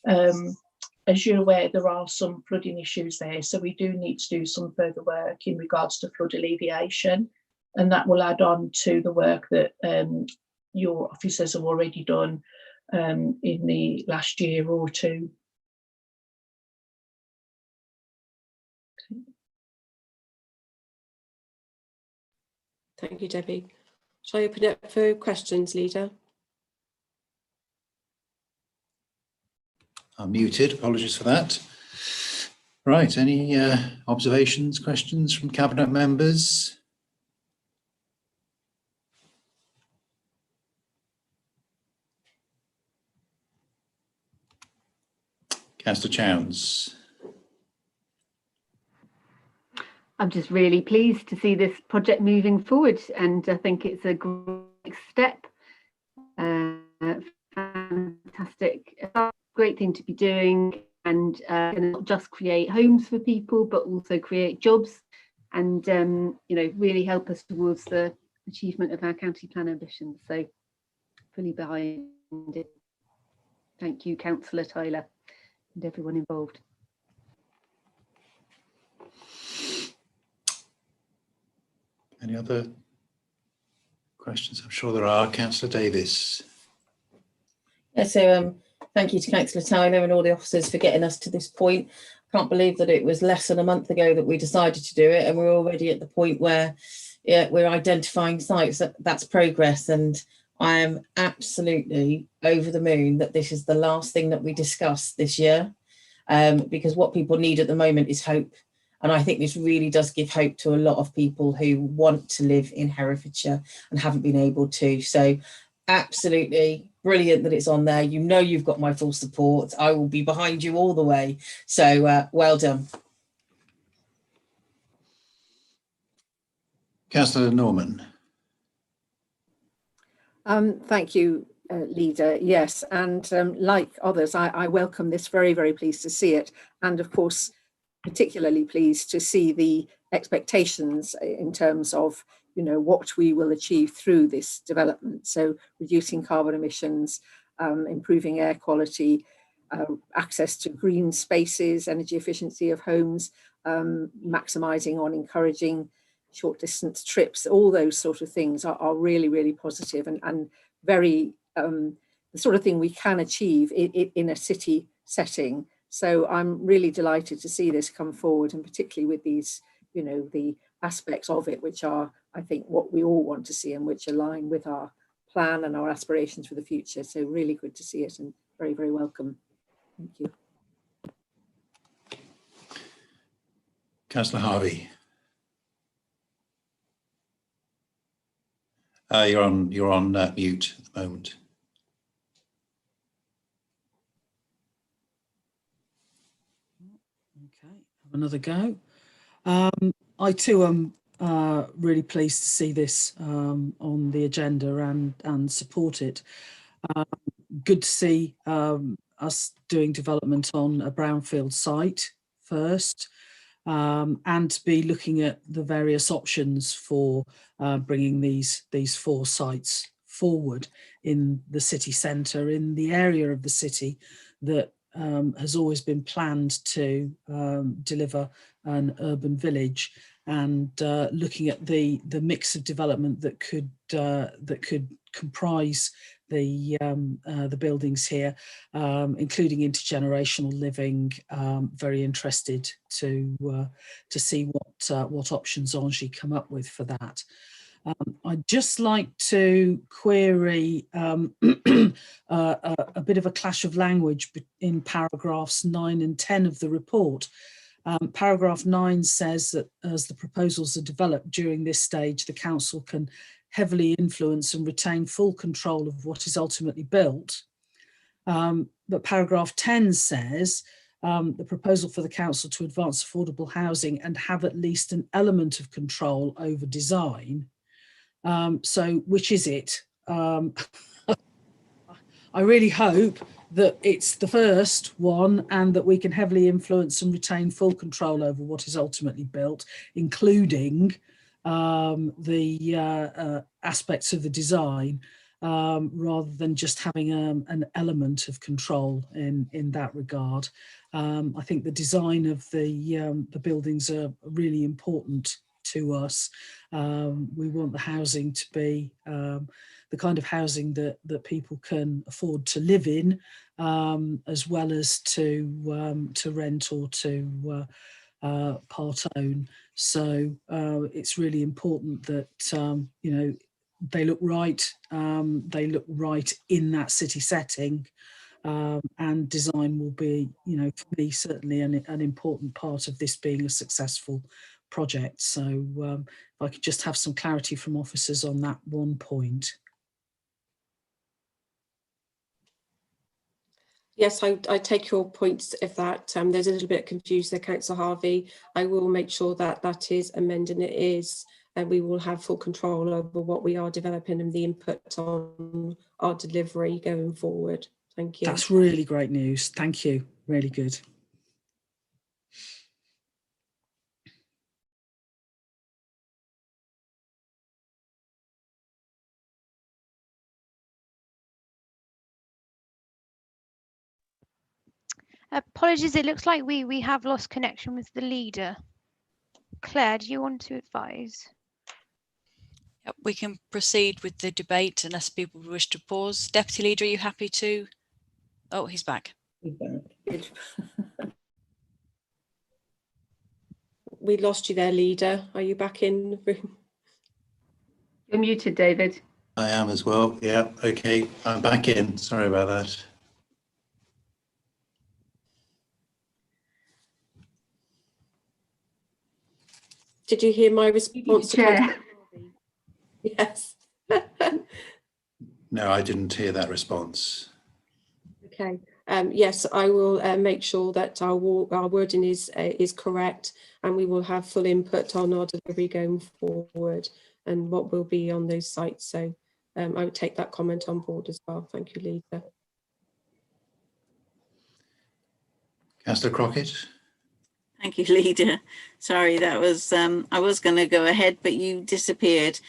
As you're aware, there are some flooding issues there, so we do need to do some further work in regards to flood alleviation, and that will add on to the work that your officers have already done in the last year or two. Thank you, Debbie. Shall I open it for questions, Leader? I'm muted, apologies for that. Right, any observations, questions from Cabinet members? Councillor Chowns. I'm just really pleased to see this project moving forward, and I think it's a great step. Fantastic, great thing to be doing, and not just create homes for people, but also create jobs, and you know, really help us towards the achievement of our county plan ambitions. So, fully behind it. Thank you, Councillor Tyler, and everyone involved. Any other questions? I'm sure there are. Councillor Davis. Yeah, so thank you to Councillor Tyler and all the officers for getting us to this point. I can't believe that it was less than a month ago that we decided to do it, and we're already at the point where we're identifying sites. That's progress, and I am absolutely over the moon that this is the last thing that we discuss this year, because what people need at the moment is hope. And I think this really does give hope to a lot of people who want to live in Herefordshire and haven't been able to. So absolutely brilliant that it's on there. You know, you've got my full support. I will be behind you all the way. So well done. Councillor Norman. Thank you, Leader. Yes, and like others, I welcome this, very, very pleased to see it. And of course, particularly pleased to see the expectations in terms of, you know, what we will achieve through this development. So reducing carbon emissions, improving air quality, access to green spaces, energy efficiency of homes, maximising on encouraging short distance trips. All those sort of things are really, really positive and very the sort of thing we can achieve in a city setting. So I'm really delighted to see this come forward, and particularly with these, you know, the aspects of it, which are, I think, what we all want to see and which align with our plan and our aspirations for the future. So really good to see it and very, very welcome. Thank you. Councillor Harvey. You're on mute at the moment. Okay, have another go. I too am really pleased to see this on the agenda and support it. Good to see us doing development on a brownfield site first, and to be looking at the various options for bringing these 4 sites forward in the city centre, in the area of the city that has always been planned to deliver an urban village, and looking at the mix of development that could comprise the buildings here, including intergenerational living. Very interested to see what options Angie come up with for that. I'd just like to query a bit of a clash of language in paragraphs 9 and 10 of the report. Paragraph 9 says that as the proposals are developed during this stage, the council can heavily influence and retain full control of what is ultimately built. But paragraph 10 says the proposal for the council to advance affordable housing and have at least an element of control over design. So which is it? I really hope that it's the first one, and that we can heavily influence and retain full control over what is ultimately built, including the aspects of the design, rather than just having an element of control in that regard. I think the design of the buildings are really important to us. We want the housing to be the kind of housing that people can afford to live in, as well as to rent or to part own. So it's really important that you know, they look right. They look right in that city setting, and design will be, you know, for me certainly an important part of this being a successful project. So if I could just have some clarity from officers on that one point. Yes, I take your points of that. There's a little bit of confusion there, Councillor Harvey. I will make sure that that is amended, and it is, and we will have full control over what we are developing and the input on our delivery going forward. Thank you. That's really great news. Thank you. Really good. Apologies, it looks like we have lost connection with the leader. Claire, do you want to advise? Yep, we can proceed with the debate unless people wish to pause. Deputy Leader, are you happy to? Oh, he's back. We lost you there, Leader. Are you back in the room? You're muted, David. I am as well. Yeah, okay, I'm back in. Sorry about that. Did you hear my response to Chair? Yes. No, I didn't hear that response. Okay. Yes, I will make sure that our wording is correct, and we will have full input on our delivery going forward and what will be on those sites. So I would take that comment on board as well. Thank you, Leader. Councillor Crockett. Thank you, Leader. Sorry, that was I was going to go ahead, but you disappeared.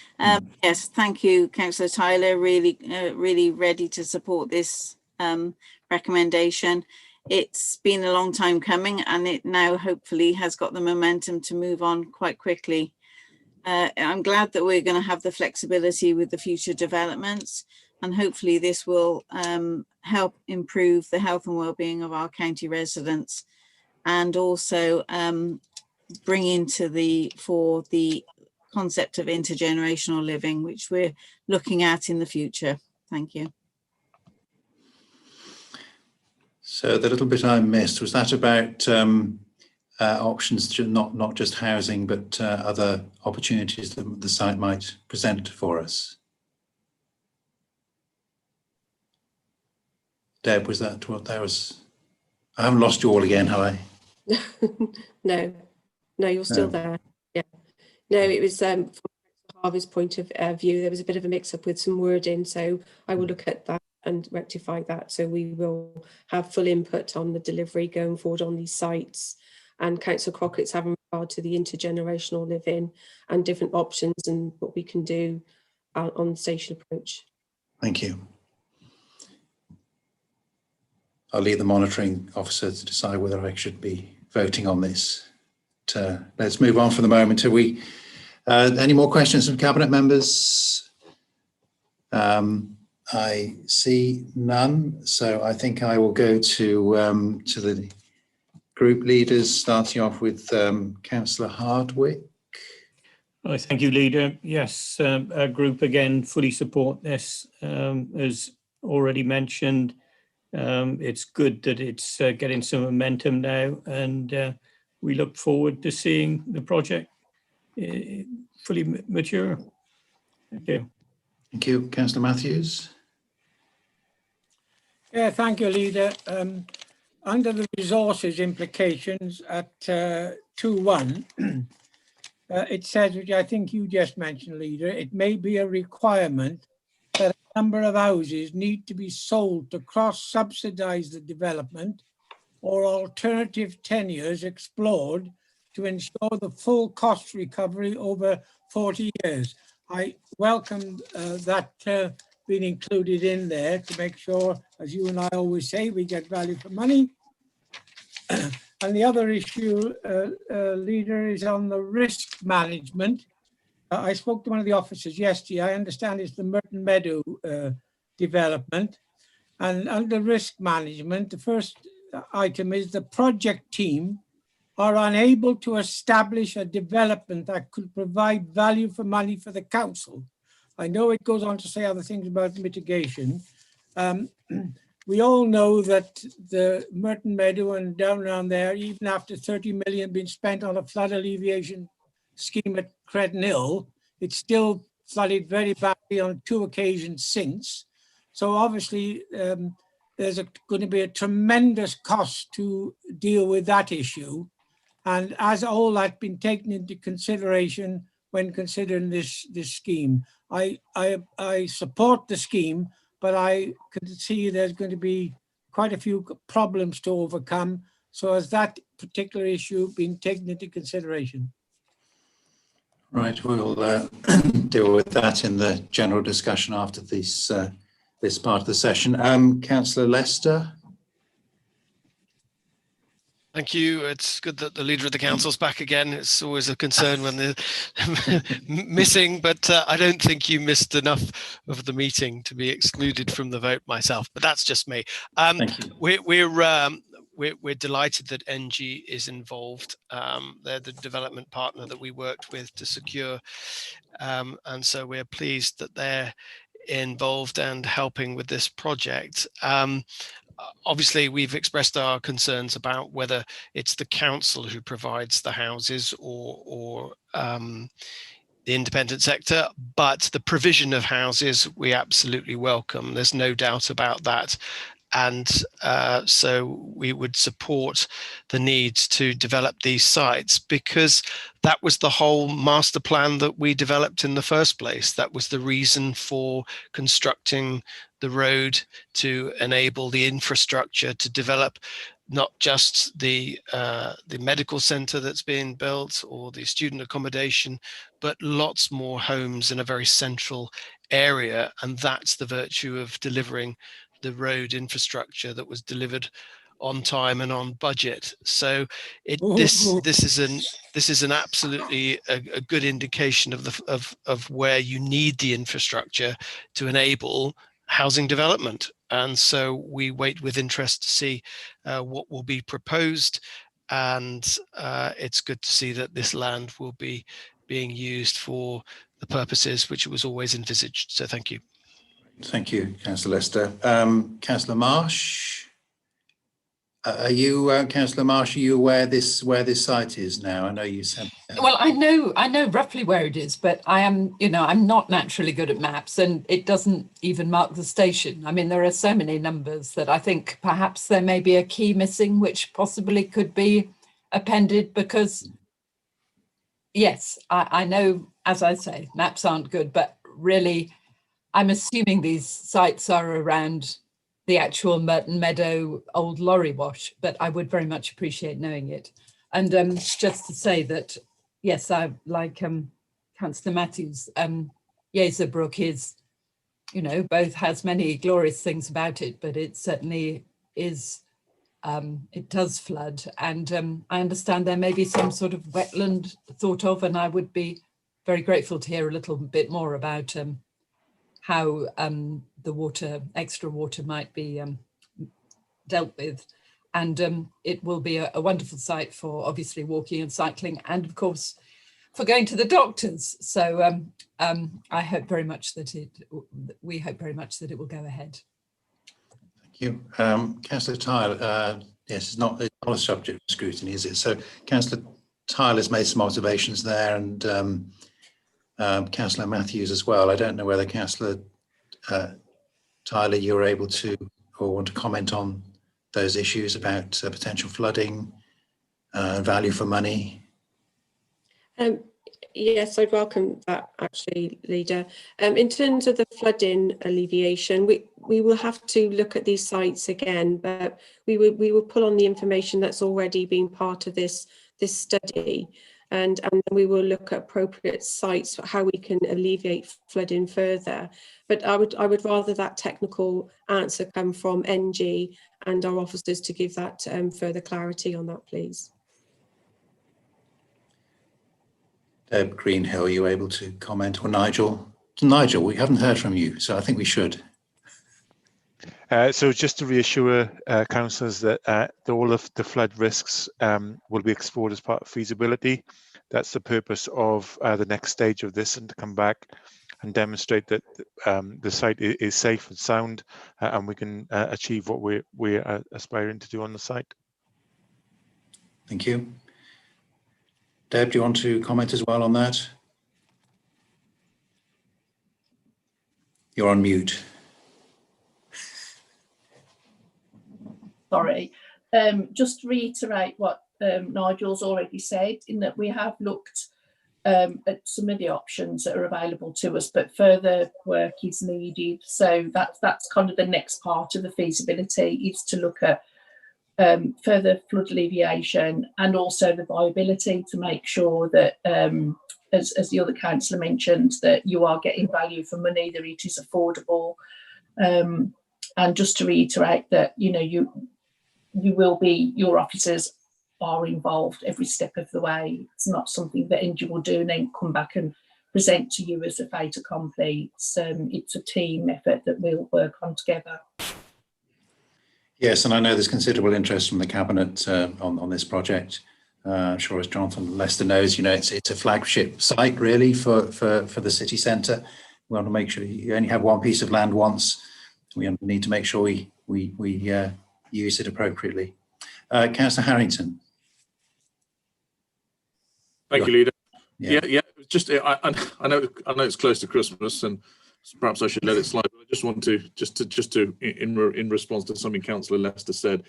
Yes, thank you, Councillor Tyler. Really, really ready to support this recommendation. It's been a long time coming, and it now hopefully has got the momentum to move on quite quickly. I'm glad that we're going to have the flexibility with the future developments, and hopefully this will help improve the health and well-being of our county residents, and also bring into the concept of intergenerational living, which we're looking at in the future. Thank you. So the little bit I missed, was that about options to not just housing, but other opportunities that the site might present for us? Deb, was that what that was? I haven't lost you all again, have I? No, you're still there. Yeah, No, it was from Harvey's point of view, there was a bit of a mix-up with some wording, so I will look at that and rectify that. So we will have full input on the delivery going forward on these sites, and Councillor Crockett's having regard to the intergenerational living and different options and what we can do on the station approach. Thank you. I'll leave the monitoring officer to decide whether I should be voting on this. Let's move on for the moment. Are we any more questions from cabinet members? I see none, so I think I will go to the group leaders, starting off with Councillor Hardwick. Oh, thank you, Leader. Yes, our group again fully support this. As already mentioned, it's good that it's getting some momentum now, and we look forward to seeing the project fully mature. Thank you. Thank you. Councillor Matthews. Yeah, thank you, Leader. Under the resources implications at 2.1, it says, which I think you just mentioned, Leader, it may be a requirement that a number of houses need to be sold to cross-subsidise the development, or alternative tenures explored to ensure the full cost recovery over 40 years. I welcome that being included in there to make sure, as you and I always say, we get value for money. And the other issue, Leader, is on the risk management. I spoke to one of the officers yesterday. I understand it's the Merton Meadow development. And under risk management, the first item is the project team are unable to establish a development that could provide value for money for the council. I know it goes on to say other things about mitigation. We all know that the Merton Meadow and down around there, even after 30 million being spent on a flood alleviation scheme at Credon Hill, it's still flooded very badly on 2 occasions since. So obviously there's going to be a tremendous cost to deal with that issue. And as all that's been taken into consideration when considering this scheme, I support the scheme, but I can see there's going to be quite a few problems to overcome. So has that particular issue been taken into consideration? Right, we'll deal with that in the general discussion after this this part of the session. Councillor Lester. Thank you. It's good that the Leader of the Council's back again. It's always a concern when they're missing, but I don't think you missed enough of the meeting to be excluded from the vote myself, but that's just me. We're delighted that NG is involved. They're the development partner that we worked with to secure, and so we're pleased that they're involved and helping with this project. Obviously, we've expressed our concerns about whether it's the council who provides the houses or the independent sector, but the provision of houses we absolutely welcome. There's no doubt about that. And so we would support the need to develop these sites, because that was the whole master plan that we developed in the first place. That was the reason for constructing the road, to enable the infrastructure to develop not just the medical centre that's being built or the student accommodation, but lots more homes in a very central area. And that's the virtue of delivering the road infrastructure that was delivered on time and on budget. So this is an absolutely a good indication of where you need the infrastructure to enable housing development. And so we wait with interest to see what will be proposed. And it's good to see that this land will be being used for the purposes which it was always envisaged. So thank you. Thank you, Councillor Lester. Councillor Marsh, are you, Councillor Marsh, are you aware where this site is now? I know you said. Well, I know roughly where it is, but I am, I'm not naturally good at maps, and it doesn't even mark the station. I mean, there are so many numbers that I think perhaps there may be a key missing, which possibly could be appended, because yes, I know, as I say, maps aren't good, but really, I'm assuming these sites are around the actual Merton Meadow old lorry wash, but I would very much appreciate knowing it. And just to say that, yes, I like Councillor Matthews, Yeazerbrook is, you know, both has many glorious things about it, but it certainly is, it does flood. And I understand there may be some sort of wetland thought of, and I would be very grateful to hear a little bit more about how the water, extra water might be dealt with. And it will be a wonderful site for obviously walking and cycling, and of course for going to the doctors. So I hope very much that we hope very much that it will go ahead. Thank you. Councillor Tyler, yes, it's not a subject of scrutiny, is it? So Councillor Tyler's made some observations there, and Councillor Matthews as well. I don't know whether Councillor Tyler, you're able to or want to comment on those issues about potential flooding, value for money. Yes, I'd welcome that actually, Leader. In terms of the flooding alleviation, we will have to look at these sites again, but we will pull on the information that's already been part of this study, and we will look at appropriate sites for how we can alleviate flooding further. But I would rather that technical answer come from NG and our officers to give that further clarity on that, please. Deb Greenhill, are you able to comment? Or Nigel? Nigel, we haven't heard from you, so I think we should. So just to reassure councillors that all of the flood risks will be explored as part of feasibility. That's the purpose of the next stage of this, and to come back and demonstrate that the site is safe and sound, and we can achieve what we're aspiring to do on the site. Thank you. Deb, do you want to comment as well on that? You're on mute. Sorry. Just to reiterate what Nigel's already said, in that we have looked at some of the options that are available to us, but further work is needed. So that's kind of the next part of the feasibility, is to look at further flood alleviation and also the viability, to make sure that, as the other councillor mentioned, that you are getting value for money, that it is affordable. And just to reiterate that, you know, you will be, your officers are involved every step of the way. It's not something that NG will do and then come back and present to you as a fait accompli. It's a team effort that we'll work on together. Yes, and I know there's considerable interest from the Cabinet on this project. I'm sure, as Jonathan Lester knows, you know, it's a flagship site really for the city centre. We want to make sure you only have one piece of land once. We need to make sure we use it appropriately. Councillor Harrington. Thank you, Leader. Yeah. Just I know it's close to Christmas, and perhaps I should let it slide. But I just want to just to in response to something Councillor Lester said,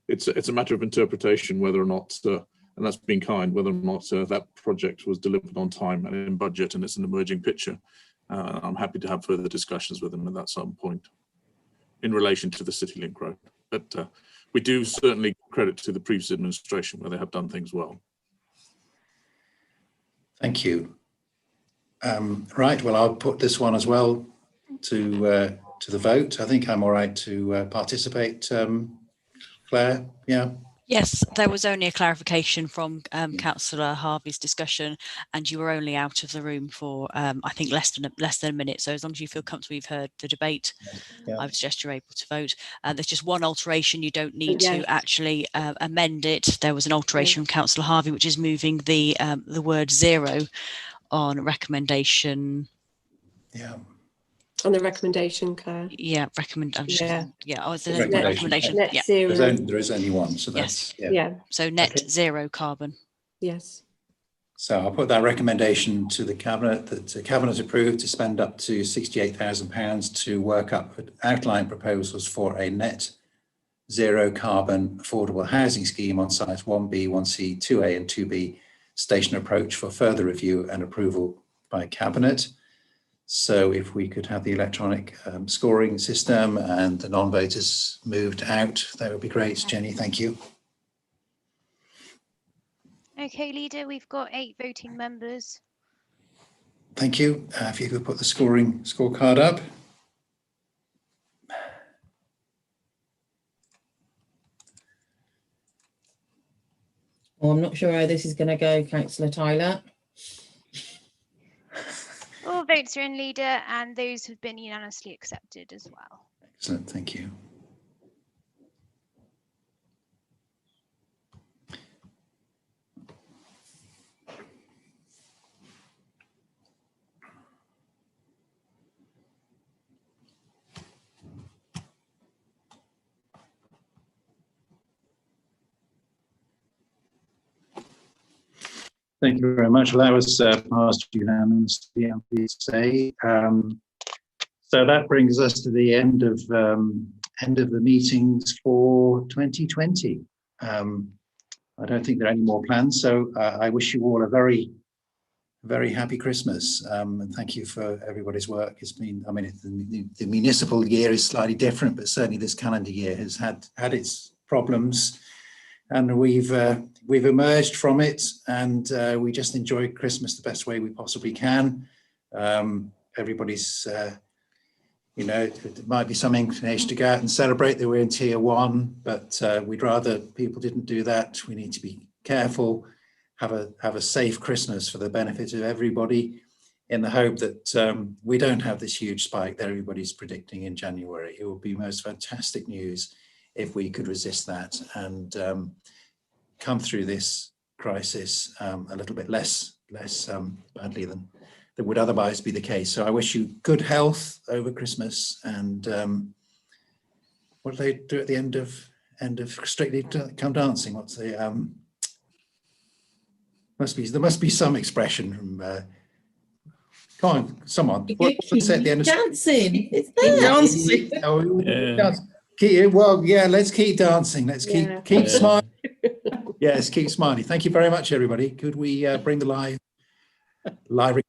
it's a matter of interpretation whether or not, and that's been kind, whether or not that project was delivered on time and in budget, and it's an emerging picture. I'm happy to have further discussions with them at that some point in relation to the City Link Road. But we do certainly credit to the previous administration where they have done things well. Thank you. Right, well, I'll put this one as well to the vote. I think I'm all right to participate. Claire, yeah. Yes, there was only a clarification from Councillor Harvey's discussion, and you were only out of the room for I think less than a minute. So as long as you feel comfortable, you've heard the debate, I would suggest you're able to vote. There's just one alteration. You don't need to actually amend it. There was an alteration from Councillor Harvey, which is moving the word 0 on recommendation. Yeah. On the recommendation, Claire. Yeah, recommendation. Yeah. Is there a recommendation? Net yeah. zero. There is only one, so that's yeah. So net zero carbon. Yes. So I'll put that recommendation to the Cabinet, that the Cabinet approved to spend up to £68,000 to work up outline proposals for a net zero carbon affordable housing scheme on sites 1B, 1C, 2A and 2B station approach for further review and approval by Cabinet. So if we could have the electronic scoring system and the non-voters moved out, that would be great. Jenny, thank you. Okay, Leader, we've got 8 voting members. Thank you. If you could put the scorecard up. Well, I'm not sure how this is going to go, Councillor Tyler. All votes are in, Leader, and those have been unanimously accepted as well. Excellent, thank you. Thank you very much. Well, that was passed unanimously, I'm pleased to say. So that brings us to the end of the meetings for 2020. I don't think there are any more plans, so I wish you all a very, very happy Christmas, and thank you for everybody's work. It's been, I mean, the municipal year is slightly different, but certainly this calendar year has had its problems. And we've emerged from it, and we just enjoy Christmas the best way we possibly can. Everybody's, you know, it might be some inclination to go out and celebrate that we're in tier 1, but we'd rather people didn't do that. We need to be careful, have a safe Christmas for the benefit of everybody, in the hope that we don't have this huge spike that everybody's predicting in January. It would be most fantastic news if we could resist that and come through this crisis a little bit less badly than would otherwise be the case. So I wish you good health over Christmas, and what do they do at the end of Strictly Come Dancing? What's the there must be some expression from come on, someone. What's at the end of dancing? It's there. Dancing. Oh, yeah. Well, yeah, let's keep dancing. Let's keep smiling. Yes, keep smiling. Thank you very much, everybody. Could we bring the live recording